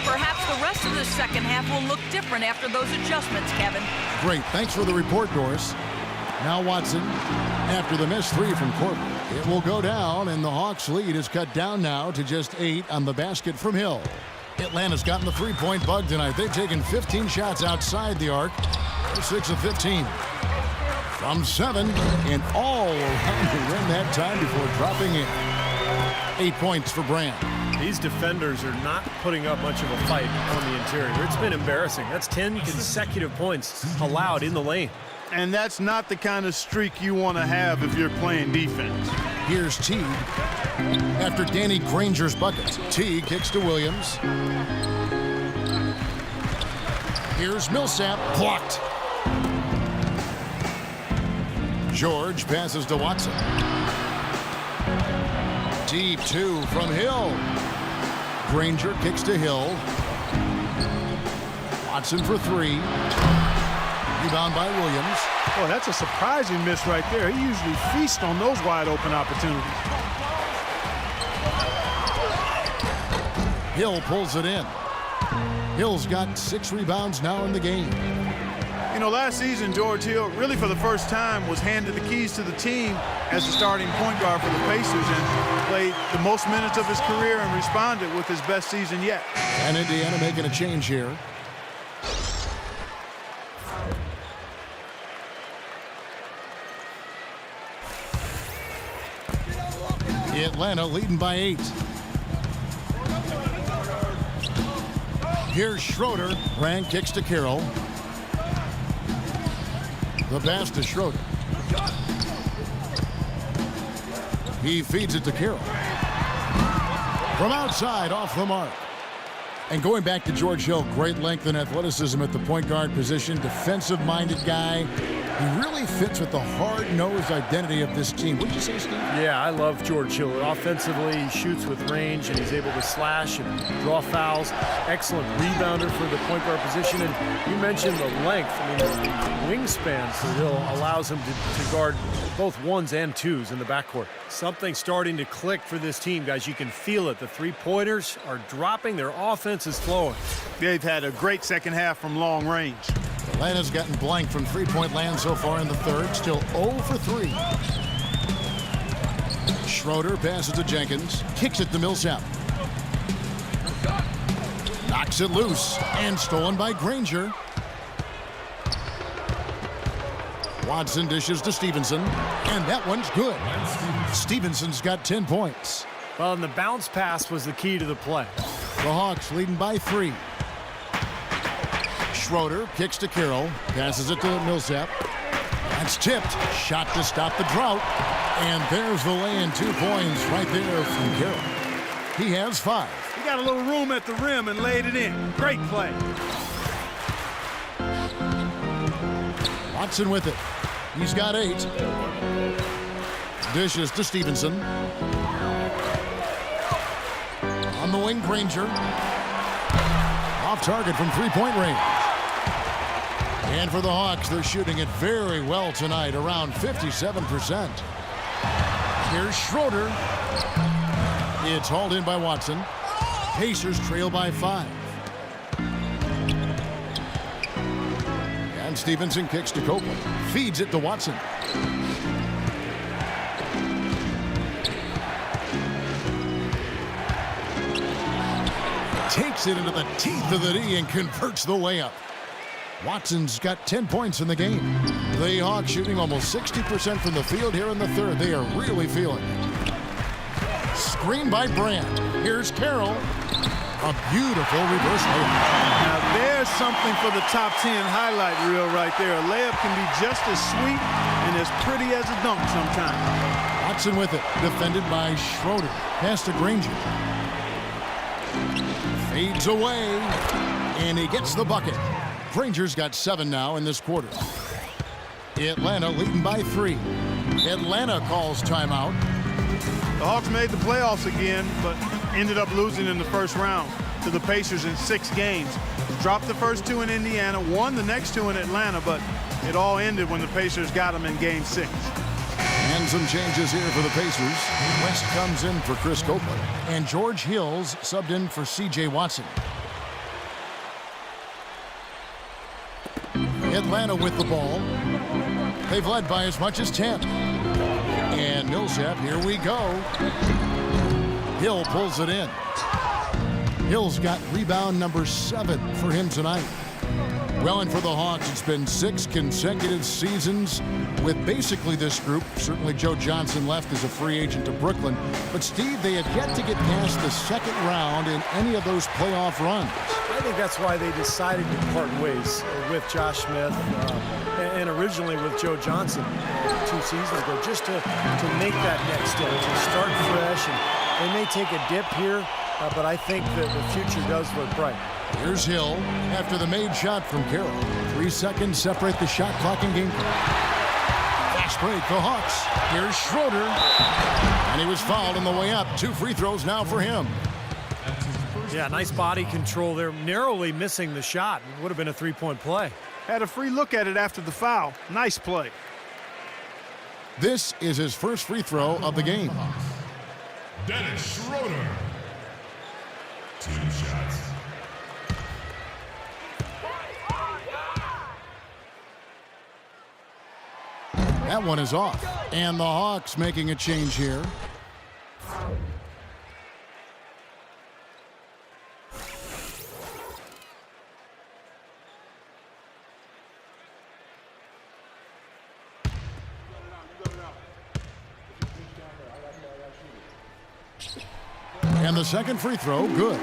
Perhaps the rest of the second half will look different after those adjustments, Kevin. Great. Thanks for the report, Doris. Now Watson, after the missed 3 from Corbin. It will go down, and the Hawks' lead is cut down now to just 8 on the basket from Hill. Atlanta's gotten the three-point bug tonight. They've taken 15 shots outside the arc. They're 6 of 15. From 7, and all around the rim that time before dropping in. 8 points for Brand. These defenders are not putting up much of a fight on the interior. It's been embarrassing. That's 10 consecutive points allowed in the lane. And that's not the kind of streak you want to have if you're playing defense. Here's Teague. After Danny Granger's bucket, Teague kicks to Williams. Here's Millsap, blocked. George passes to Watson. Deep 2 from Hill. Granger kicks to Hill. Watson for 3. Rebound by Williams. Boy, that's a surprising miss right there. He usually feasts on those wide open opportunities. Hill pulls it in. Hill's got 6 rebounds now in the game. You know, last season, George Hill, really for the first time, was handed the keys to the team as the starting point guard for the Pacers and played the most minutes of his career and responded with his best season yet. And Indiana making a change here. Atlanta leading by 8. Here's Schroeder. Brand kicks to Carroll. The pass to Schroeder. He feeds it to Carroll. From outside, off the mark. And going back to George Hill, great length and athleticism at the point guard position, defensive-minded guy. He really fits with the hard-nosed identity of this team. Wouldn't you say, Steve? Yeah, I love George Hill. Offensively, he shoots with range, and he's able to slash and draw fouls. Excellent rebounder for the point guard position. And you mentioned the length. I mean, the wingspan for Hill allows him to guard both ones and twos in the backcourt. Something starting to click for this team, guys. You can feel it. The three-pointers are dropping. Their offense is flowing. They've had a great second half from long range. Atlanta's gotten blank from three-point land so far in the third. Still 0 for 3. Schroeder passes to Jenkins. Kicks it to Millsap. Knocks it loose. And stolen by Granger. Watson dishes to Stevenson. And that one's good. Stevenson's got 10 points. Well, and the bounce pass was the key to the play. The Hawks leading by 3. Schroeder kicks to Carroll, passes it to Millsap. That's tipped. Shot to stop the drought. And there's the lay-in, 2 points right there from Carroll. He has 5. He got a little room at the rim and laid it in. Great play. Watson with it. He's got 8. Dishes to Stevenson. On the wing, Granger. Off target from three-point range. And for the Hawks, they're shooting it very well tonight, around 57%. Here's Schroeder. It's hauled in by Watson. Pacers trail by 5. And Stevenson kicks to Copeland. Feeds it to Watson. Takes it into the teeth of the D and converts the layup. Watson's got 10 points in the game. The Hawks shooting almost 60% from the field here in the third. They are really feeling it. Screen by Brand. Here's Carroll. A beautiful reverse layup. Now there's something for the top 10 highlight reel right there. A layup can be just as sweet and as pretty as a dunk sometimes. Watson with it. Defended by Schroeder. Pass to Granger. Fades away. And he gets the bucket. Granger's got 7 now in this quarter. Atlanta leading by 3. Atlanta calls timeout. The Hawks made the playoffs again, but ended up losing in the first round to the Pacers in 6 games. Dropped the first 2 in Indiana, won the next 2 in Atlanta, but it all ended when the Pacers got them in Game 6. And some changes here for the Pacers. West comes in for Chris Copeland. And George Hills subbed in for C.J. Watson. Atlanta with the ball. They've led by as much as 10. And Millsap, here we go. Hill pulls it in. Hill's got rebound number 7 for him tonight. Well, and for the Hawks, it's been 6 consecutive seasons with basically this group. Certainly Joe Johnson left as a free agent to Brooklyn. But, Steve, they have yet to get past the second round in any of those playoff runs. I think that's why they decided to part ways with Josh Smith and originally with Joe Johnson 2 seasons ago, just to make that next step, to start fresh. And they may take a dip here, but I think that the future does look bright. Here's Hill after the made shot from Carroll. 3 seconds separate the shot clock and game clock. Fast break, the Hawks. Here's Schroeder. And he was fouled on the way up. 2 free throws now for him. Yeah, nice body control there. Narrowly missing the shot. It would have been a 3-point play. Had a free look at it after the foul. Nice play. This is his first free throw of the game. Dennis Schroeder. 2 shots. That one is off. And the Hawks making a change here. And the second free throw, good.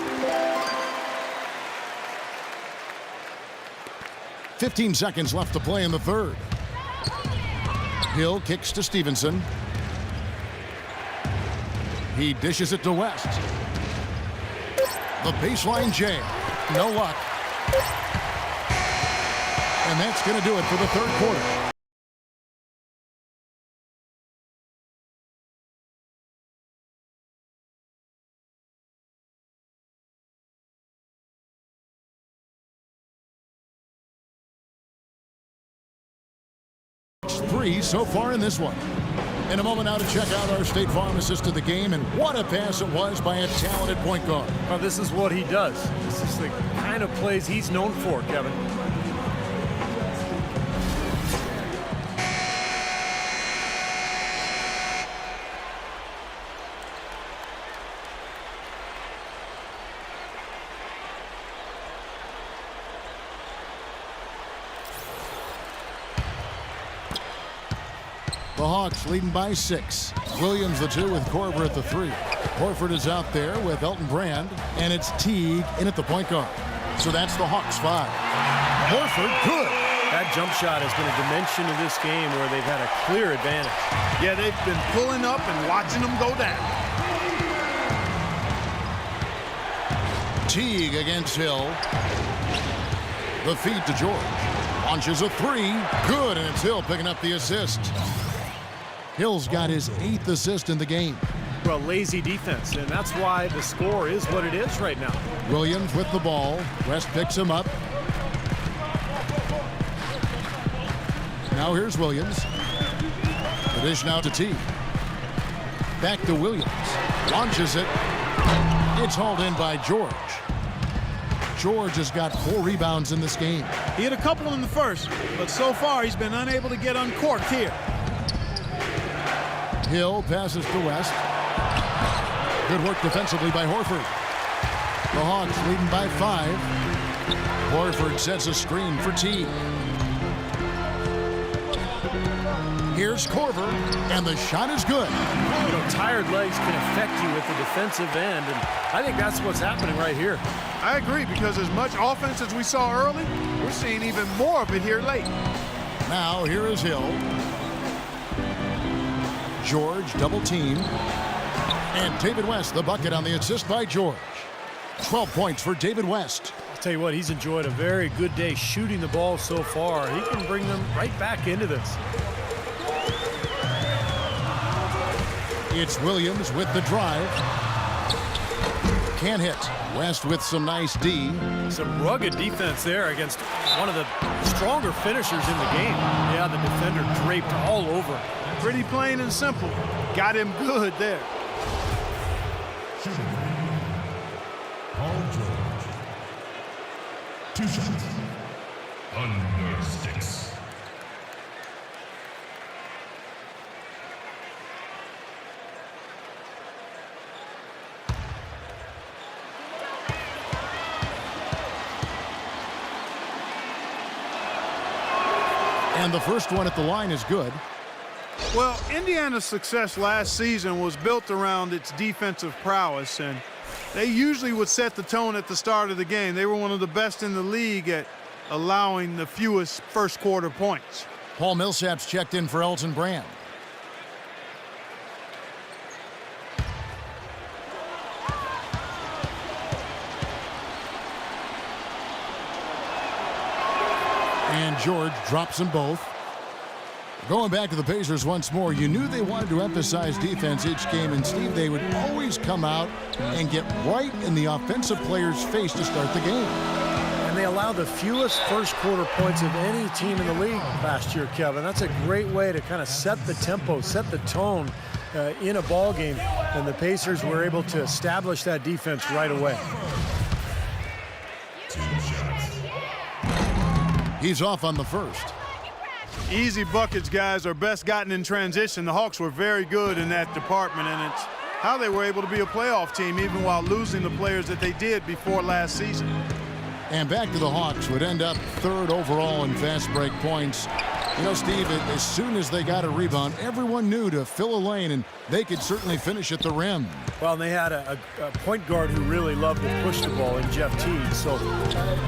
15 seconds left to play in the third. Hill kicks to Stevenson. He dishes it to West. The baseline J. No luck. And that's going to do it for the third quarter. Three so far in this one. In a moment now to check out our State Farm assist to the game, and what a pass it was by a talented point guard. Well, this is what he does. This is the kind of plays he's known for, Kevin. The Hawks leading by 6. Williams the 2 with Korver at the 3. Horford is out there with Elton Brand, and it's Teague in at the point guard. So that's the Hawks 5. Horford, good. That jump shot has been a dimension of this game where they've had a clear advantage. Yeah, they've been pulling up and watching them go down. Teague against Hill. The feed to George. Launches a 3. Good, and it's Hill picking up the assist. Hill's got his 8th assist in the game. Well, lazy defense, and that's why the score is what it is right now. Williams with the ball. West picks him up. Now here's Williams. The dish now to T. Back to Williams. Launches it. It's hauled in by George. George has got 4 rebounds in this game. He had a couple in the first, but so far he's been unable to get uncorked here. Hill passes to West. Good work defensively by Horford. The Hawks leading by 5. Horford sets a screen for T. Here's Korver, and the shot is good. You know, tired legs can affect you at the defensive end, and I think that's what's happening right here. I agree, because as much offense as we saw early, we're seeing even more of it here late. Now here is Hill. George double team. And David West, the bucket on the assist by George. 12 points for David West. I'll tell you what, he's enjoyed a very good day shooting the ball so far. He can bring them right back into this. It's Williams with the drive. Can't hit. West with some nice D. Some rugged defense there against one of the stronger finishers in the game. Yeah, the defender draped all over him. Pretty plain and simple. Got him good there. Shooting. Paul George. 2 shots. Under 6. And the first one at the line is good. Well, Indiana's success last season was built around its defensive prowess, and they usually would set the tone at the start of the game. They were one of the best in the league at allowing the fewest first quarter points. Paul Millsap's checked in for Elton Brand. And George drops them both. Going back to the Pacers once more, you knew they wanted to emphasize defense each game, and Steve, they would always come out and get right in the offensive player's face to start the game. And they allow the fewest first quarter points of any team in the league last year, Kevin. That's a great way to kind of set the tempo, set the tone in a ball game, and the Pacers were able to establish that defense right away. 2 shots. He's off on the first. Easy buckets, guys, are best gotten in transition. The Hawks were very good in that department, and it's how they were able to be a playoff team even while losing the players that they did before last season. And back to the Hawks, would end up 3rd overall in fast break points. You know, Steve, as soon as they got a rebound, everyone knew to fill a lane, and they could certainly finish at the rim. Well, they had a point guard who really loved to push the ball in Jeff Teague, so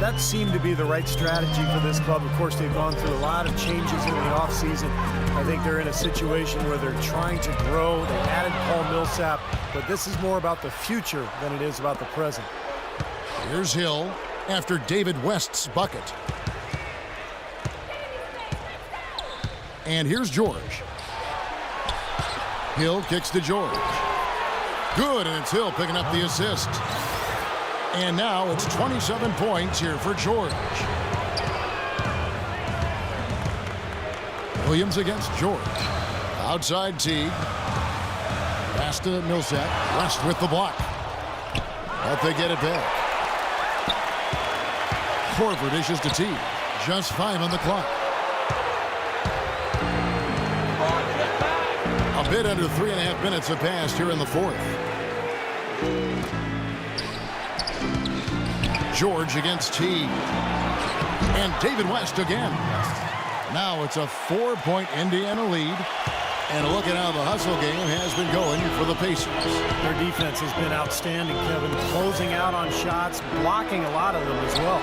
that seemed to be the right strategy for this club. Of course, they've gone through a lot of changes in the offseason. I think they're in a situation where they're trying to grow. They added Paul Millsap, but this is more about the future than it is about the present. Here's Hill after David West's bucket. And here's George. Hill kicks to George. Good, and it's Hill picking up the assist. And now it's 27 points here for George. Williams against George. Outside Teague. Pass to Millsap. West with the block. But they get it back. Korver dishes to Teague. Just 5 on the clock. A bit under 3.5 minutes have passed here in the fourth. George against Teague. And David West again. Now it's a 4-point Indiana lead. And look at how the hustle game has been going for the Pacers. Their defense has been outstanding, Kevin. Closing out on shots, blocking a lot of them as well.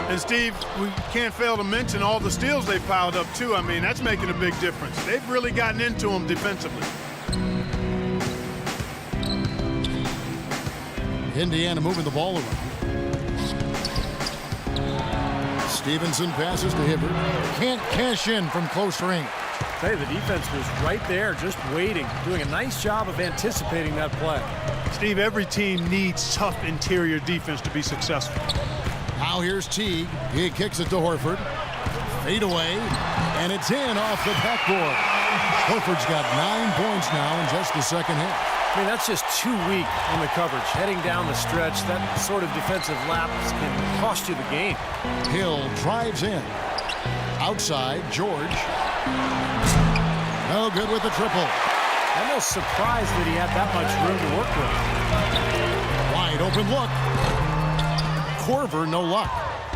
And Steve, we can't fail to mention all the steals they've piled up too. I mean, that's making a big difference. They've really gotten into them defensively. Indiana moving the ball around. Stevenson passes to Hibbert. Can't cash in from close range. Hey, the defense was right there, just waiting, doing a nice job of anticipating that play. Steve, every team needs tough interior defense to be successful. Now here's Teague. He kicks it to Horford. Fade away, and it's in off the backboard. Horford's got 9 points now in just the second half. I mean, that's just too weak on the coverage. Heading down the stretch, that sort of defensive lapse can cost you the game. Hill drives in. Outside, George. No good with the triple. Almost surprised that he had that much room to work with. Wide open look. Korver, no luck.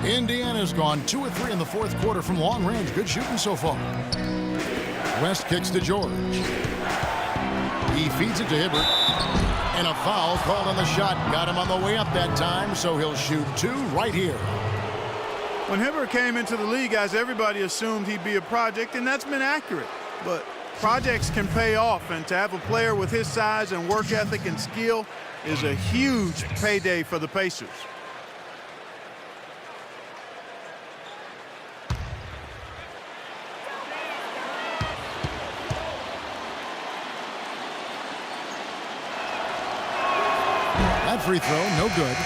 Indiana's gone 2 of 3 in the fourth quarter from long range. Good shooting so far. West kicks to George. He feeds it to Hibbert. And a foul called on the shot. Got him on the way up that time, so he'll shoot 2 right here. When Hibbert came into the league, guys, everybody assumed he'd be a project, and that's been accurate. But projects can pay off, and to have a player with his size and work ethic and skill is a huge payday for the Pacers. That free throw, no good.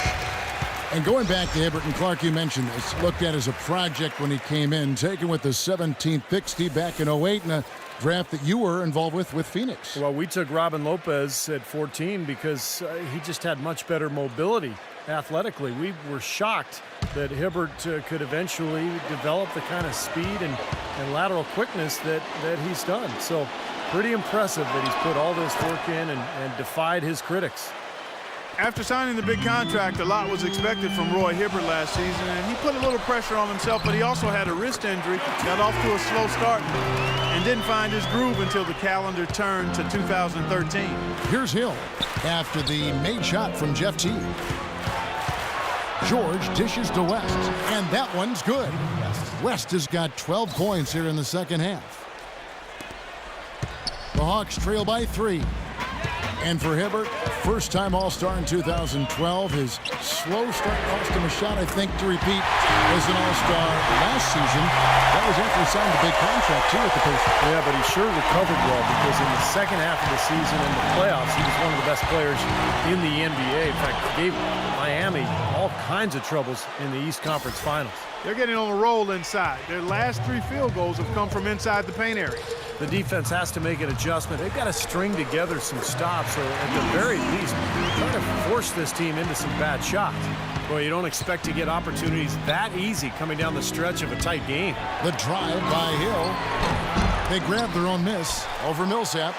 And going back to Hibbert and Clark, you mentioned this, looked at as a project when he came in, taken with the 17th pick, Steve, back in 08 in a draft that you were involved with Phoenix. Well, we took Robin Lopez at 14 because he just had much better mobility athletically. We were shocked that Hibbert could eventually develop the kind of speed and lateral quickness that he's done. So pretty impressive that he's put all this work in and defied his critics. After signing the big contract, a lot was expected from Roy Hibbert last season, and he put a little pressure on himself, but he also had a wrist injury, got off to a slow start, and didn't find his groove until the calendar turned to 2013. Here's Hill after the made shot from Jeff Teague. George dishes to West, and that one's good. West has got 12 points here in the second half. The Hawks trail by 3. And for Hibbert, first-time All-Star in 2012. His slow start cost him a shot, I think, to repeat as an All-Star last season. That was after he signed a big contract, too, with the Pacers. Yeah, but he sure recovered well because in the second half of the season in the playoffs, he was one of the best players in the NBA. In fact, gave Miami all kinds of troubles in the East Conference Finals. They're getting on a roll inside. Their last 3 field goals have come from inside the paint area. The defense has to make an adjustment. They've got to string together some stops, or at the very least, try to force this team into some bad shots. Boy, you don't expect to get opportunities that easy coming down the stretch of a tight game. The drive by Hill. They grab their own miss over Millsap.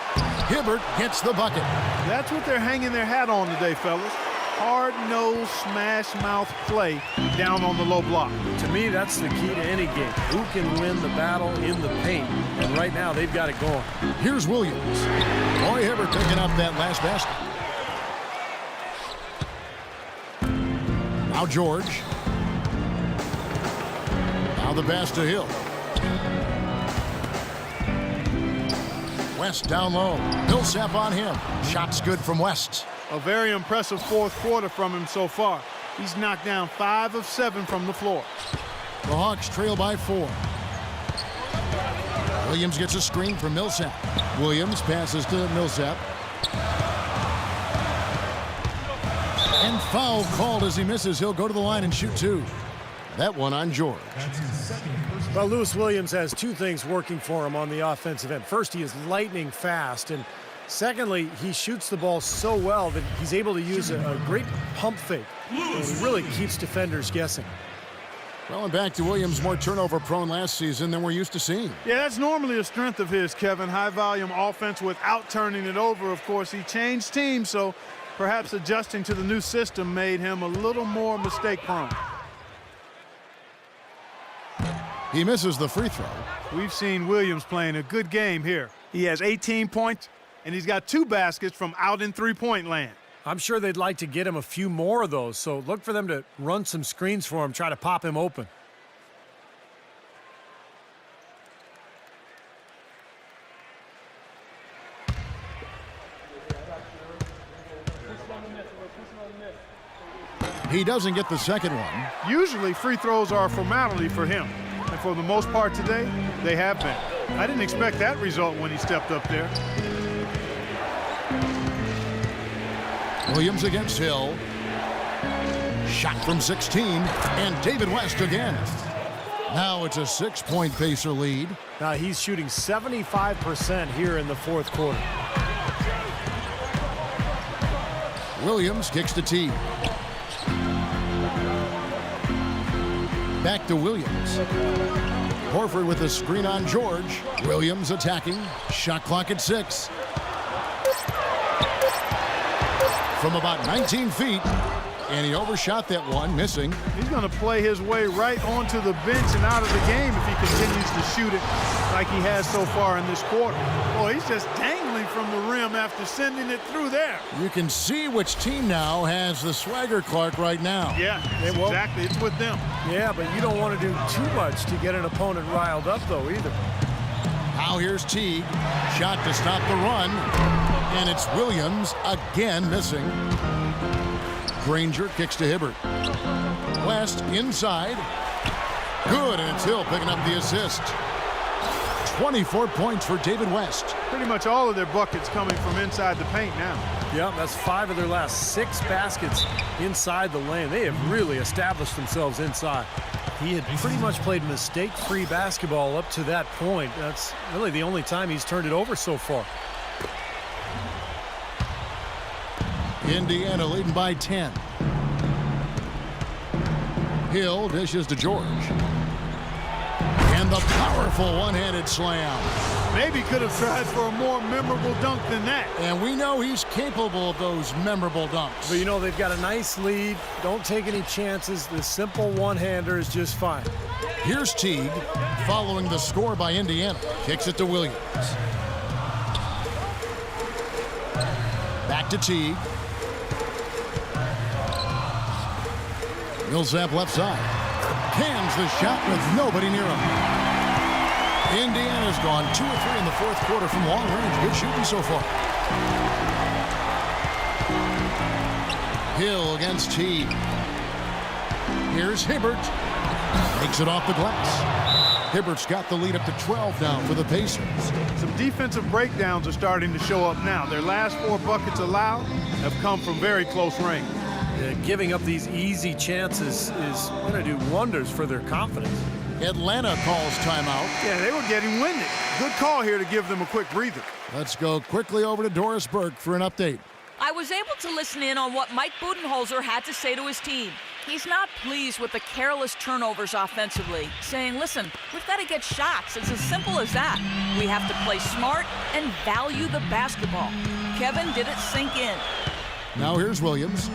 Hibbert gets the bucket. That's what they're hanging their hat on today, fellas. hard-nosed, smash-mouth play down on the low block. To me, that's the key to any game. Who can win the battle in the paint? And right now, they've got it going. Here's Williams. Roy Hibbert picking up that last basket. Now George. Now the pass to Hill. West down low. Millsap on him. Shots good from West. A very impressive fourth quarter from him so far. He's knocked down 5 of 7 from the floor. The Hawks trail by 4. Williams gets a screen from Millsap. Williams passes to Millsap. And foul called as he misses. He'll go to the line and shoot 2. That one on George. Well, Lewis Williams has 2 things working for him on the offensive end. First, he is lightning fast, and secondly, he shoots the ball so well that he's able to use a great pump fake. And he really keeps defenders guessing. Well, and back to Williams, more turnover-prone last season than we're used to seeing. Yeah, that's normally a strength of his, Kevin. High-volume offense without turning it over. Of course, he changed teams, so perhaps adjusting to the new system made him a little more mistake-prone. He misses the free throw. We've seen Williams playing a good game here. He has 18 points, and he's got 2 baskets from out in three-point land. I'm sure they'd like to get him a few more of those, so look for them to run some screens for him, try to pop him open. He doesn't get the second one. Usually free throws are a formality for him, and for the most part today, they have been. I didn't expect that result when he stepped up there. Williams against Hill. Shot from 16, and David West again. Now it's a 6-point Pacer lead. Now he's shooting 75% here in the fourth quarter. Williams kicks to T. Back to Williams. Horford with a screen on George. Williams attacking. Shot clock at 6. From about 19 feet. And he overshot that one, missing. He's going to play his way right onto the bench and out of the game if he continues to shoot it like he has so far in this quarter. Boy, he's just dangling from the rim after sending it through there. You can see which team now has the swagger Clark right now. Yeah, exactly. It's with them. Yeah, but you don't want to do too much to get an opponent riled up, though, either. Now here's Teague. Shot to stop the run. And it's Williams again missing. Granger kicks to Hibbert. West inside. Good, and it's Hill picking up the assist. 24 points for David West. Pretty much all of their buckets coming from inside the paint now. Yeah, that's 5 of their last 6 baskets inside the lane. They have really established themselves inside. He had pretty much played mistake-free basketball up to that point. That's really the only time he's turned it over so far. Indiana leading by 10. Hill dishes to George. And the powerful one-handed slam. Maybe could have tried for a more memorable dunk than that. And we know he's capable of those memorable dunks. But, you know, they've got a nice lead. Don't take any chances. The simple one-hander is just fine. Here's Teague following the score by Indiana. Kicks it to Williams. Back to Teague. Millsap left side. Cans the shot with nobody near him. Indiana's gone 2 of 3 in the fourth quarter from long range. Good shooting so far. Hill against Teague. Here's Hibbert. Takes it off the glass. Hibbert's got the lead up to 12 now for the Pacers. Some defensive breakdowns are starting to show up now. Their last 4 buckets allowed have come from very close range. Giving up these easy chances is going to do wonders for their confidence. Atlanta calls timeout. Yeah, they were getting winded. Good call here to give them a quick breather. Let's go quickly over to Doris Burke for an update. I was able to listen in on what Mike Budenholzer had to say to his team. He's not pleased with the careless turnovers offensively, saying, listen, we've got to get shots. It's as simple as that. We have to play smart and value the basketball. Kevin, did it sink in? Now here's Williams.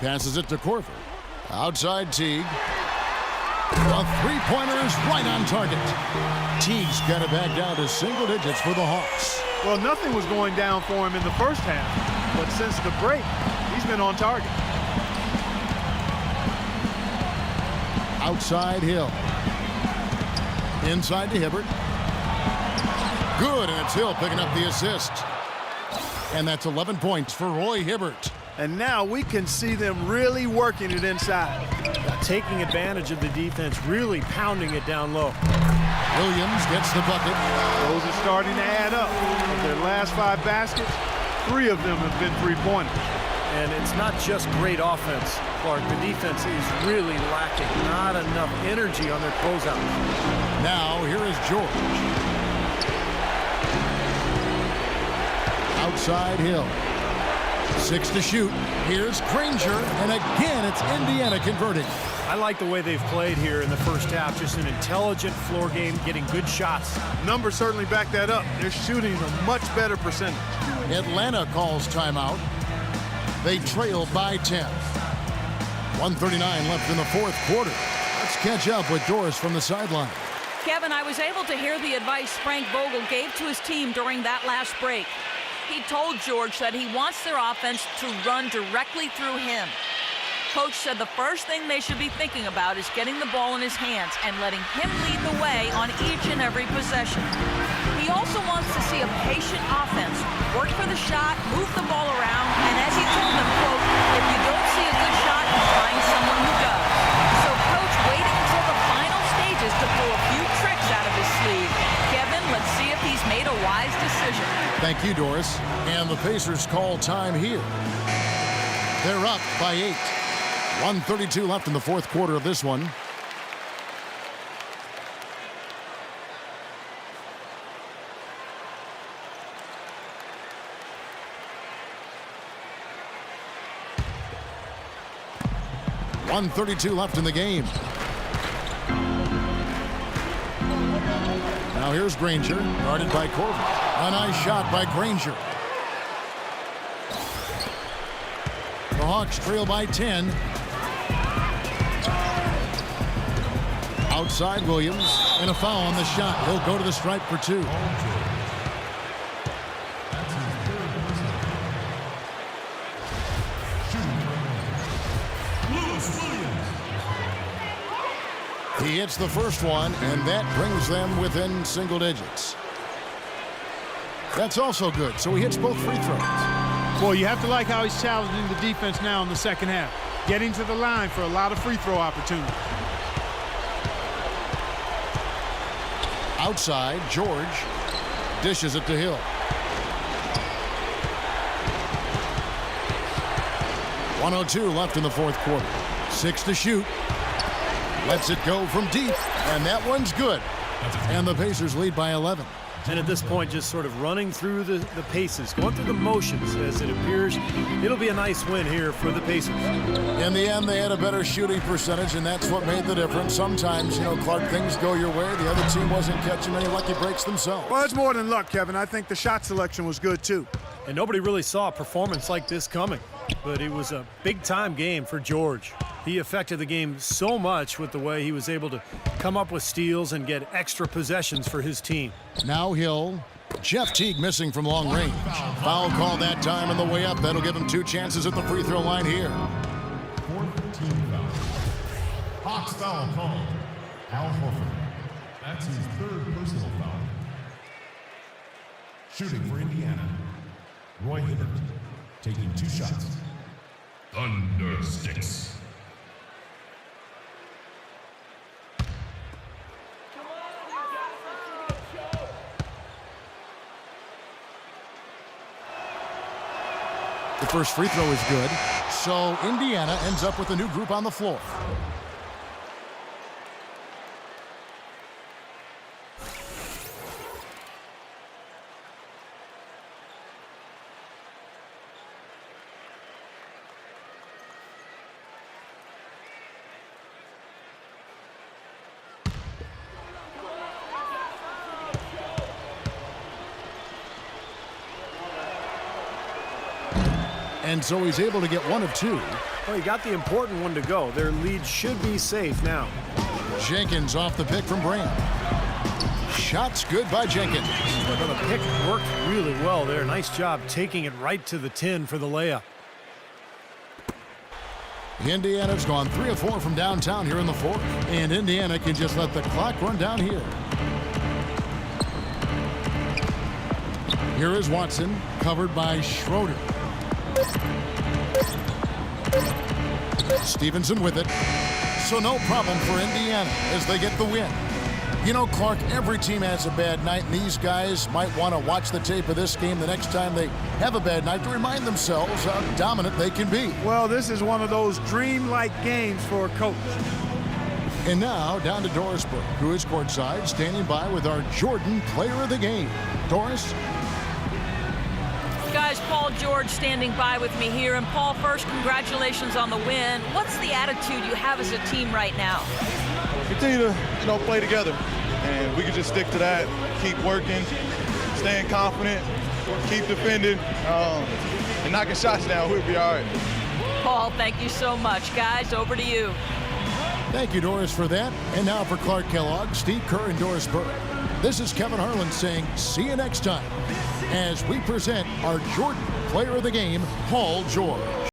Passes it to Korver. Outside Teague. The three-pointer is right on target. Teague's got it back down to single digits for the Hawks. Well, nothing was going down for him in the first half, but since the break, he's been on target. Outside Hill. Inside to Hibbert. Good, and it's Hill picking up the assist. And that's 11 points for Roy Hibbert. And now we can see them really working it inside. Taking advantage of the defense, really pounding it down low. Williams gets the bucket. Those are starting to add up. Of their last 5 baskets, 3 of them have been three-pointers. And it's not just great offense, Clark. The defense is really lacking. Not enough energy on their closeouts. Now, here is George. Outside Hill. 6 to shoot. Here's Granger, and again, it's Indiana converting. I like the way they've played here in the first half. Just an intelligent floor game, getting good shots. Numbers certainly back that up. They're shooting a much better percentage. Atlanta calls timeout. They trail by 10. 1:39 left in the fourth quarter. Let's catch up with Doris from the sideline. Kevin, I was able to hear the advice Frank Vogel gave to his team during that last break. He told George that he wants their offense to run directly through him. Coach said the first thing they should be thinking about is getting the ball in his hands and letting him lead the way on each and every possession. He also wants to see a patient offense, work for the shot, move the ball around, and as he told them, quote, if you don't see a good shot, find someone who does. So Coach waiting until the final stages to pull a few tricks out of his sleeve. Kevin, let's see if he's made a wise decision. Thank you, Doris. And the Pacers call time here. They're up by 8. 1:32 left in the fourth quarter of this one. .132 left in the game. Now here's Granger, guarded by Korver. A nice shot by Granger. The Hawks trail by 10. Outside Williams, and a foul on the shot. He'll go to the stripe for 2. He hits the first one, and that brings them within single digits. That's also good, so he hits both free throws. Well, you have to like how he's challenging the defense now in the second half. Getting to the line for a lot of free throw opportunities. Outside, George dishes it to Hill. .102 left in the fourth quarter. 6 to shoot. Lets it go from deep, and that one's good. And the Pacers lead by 11. And at this point, just sort of running through the paces, going through the motions as it appears. It'll be a nice win here for the Pacers. In the end, they had a better shooting percentage, and that's what made the difference. Sometimes, Clark, things go your way. The other team wasn't catching many lucky breaks themselves. Well, it's more than luck, Kevin. I think the shot selection was good, too. And nobody really saw a performance like this coming. But it was a big-time game for George. He affected the game so much with the way he was able to come up with steals and get extra possessions for his team. Now Hill. Jeff Teague missing from long range. Foul call that time on the way up. That'll give him 2 chances at the free throw line here. 4th team foul. Hawks foul called. Al Horford. That's his 3rd personal foul. Shooting for Indiana. Roy Hibbert. Taking 2 shots. Thunder Sticks. The first free throw is good. So Indiana ends up with a new group on the floor. And so he's able to get one of two. Well, he got the important one to go. Their lead should be safe now. Jenkins off the pick from Brand. Shot's good by Jenkins. Well, the pick worked really well there. Nice job taking it right to the 10 for the layup. Indiana's gone 3 of 4 from downtown here in the fourth. And Indiana can just let the clock run down here. Here is Watson, covered by Schroeder. Stevenson with it. So no problem for Indiana as they get the win. You know, Clark, every team has a bad night, and these guys might want to watch the tape of this game the next time they have a bad night to remind themselves how dominant they can be. Well, this is one of those dream-like games for a coach. And now down to Doris Burke, who is courtside, standing by with our Jordan Player of the Game. Doris? Guys, Paul George standing by with me here. And Paul, first, congratulations on the win. What's the attitude you have as a team right now? Continue to, play together. And we can just stick to that, keep working, staying confident, keep defending, and knocking shots down. We'll be all right. Paul, thank you so much. Guys, over to you. Thank you, Doris, for that. And now for Clark Kellogg, Steve Kerr, and Doris Burke. This is Kevin Harlan saying see you next time as we present our Jordan Player of the Game, Paul George.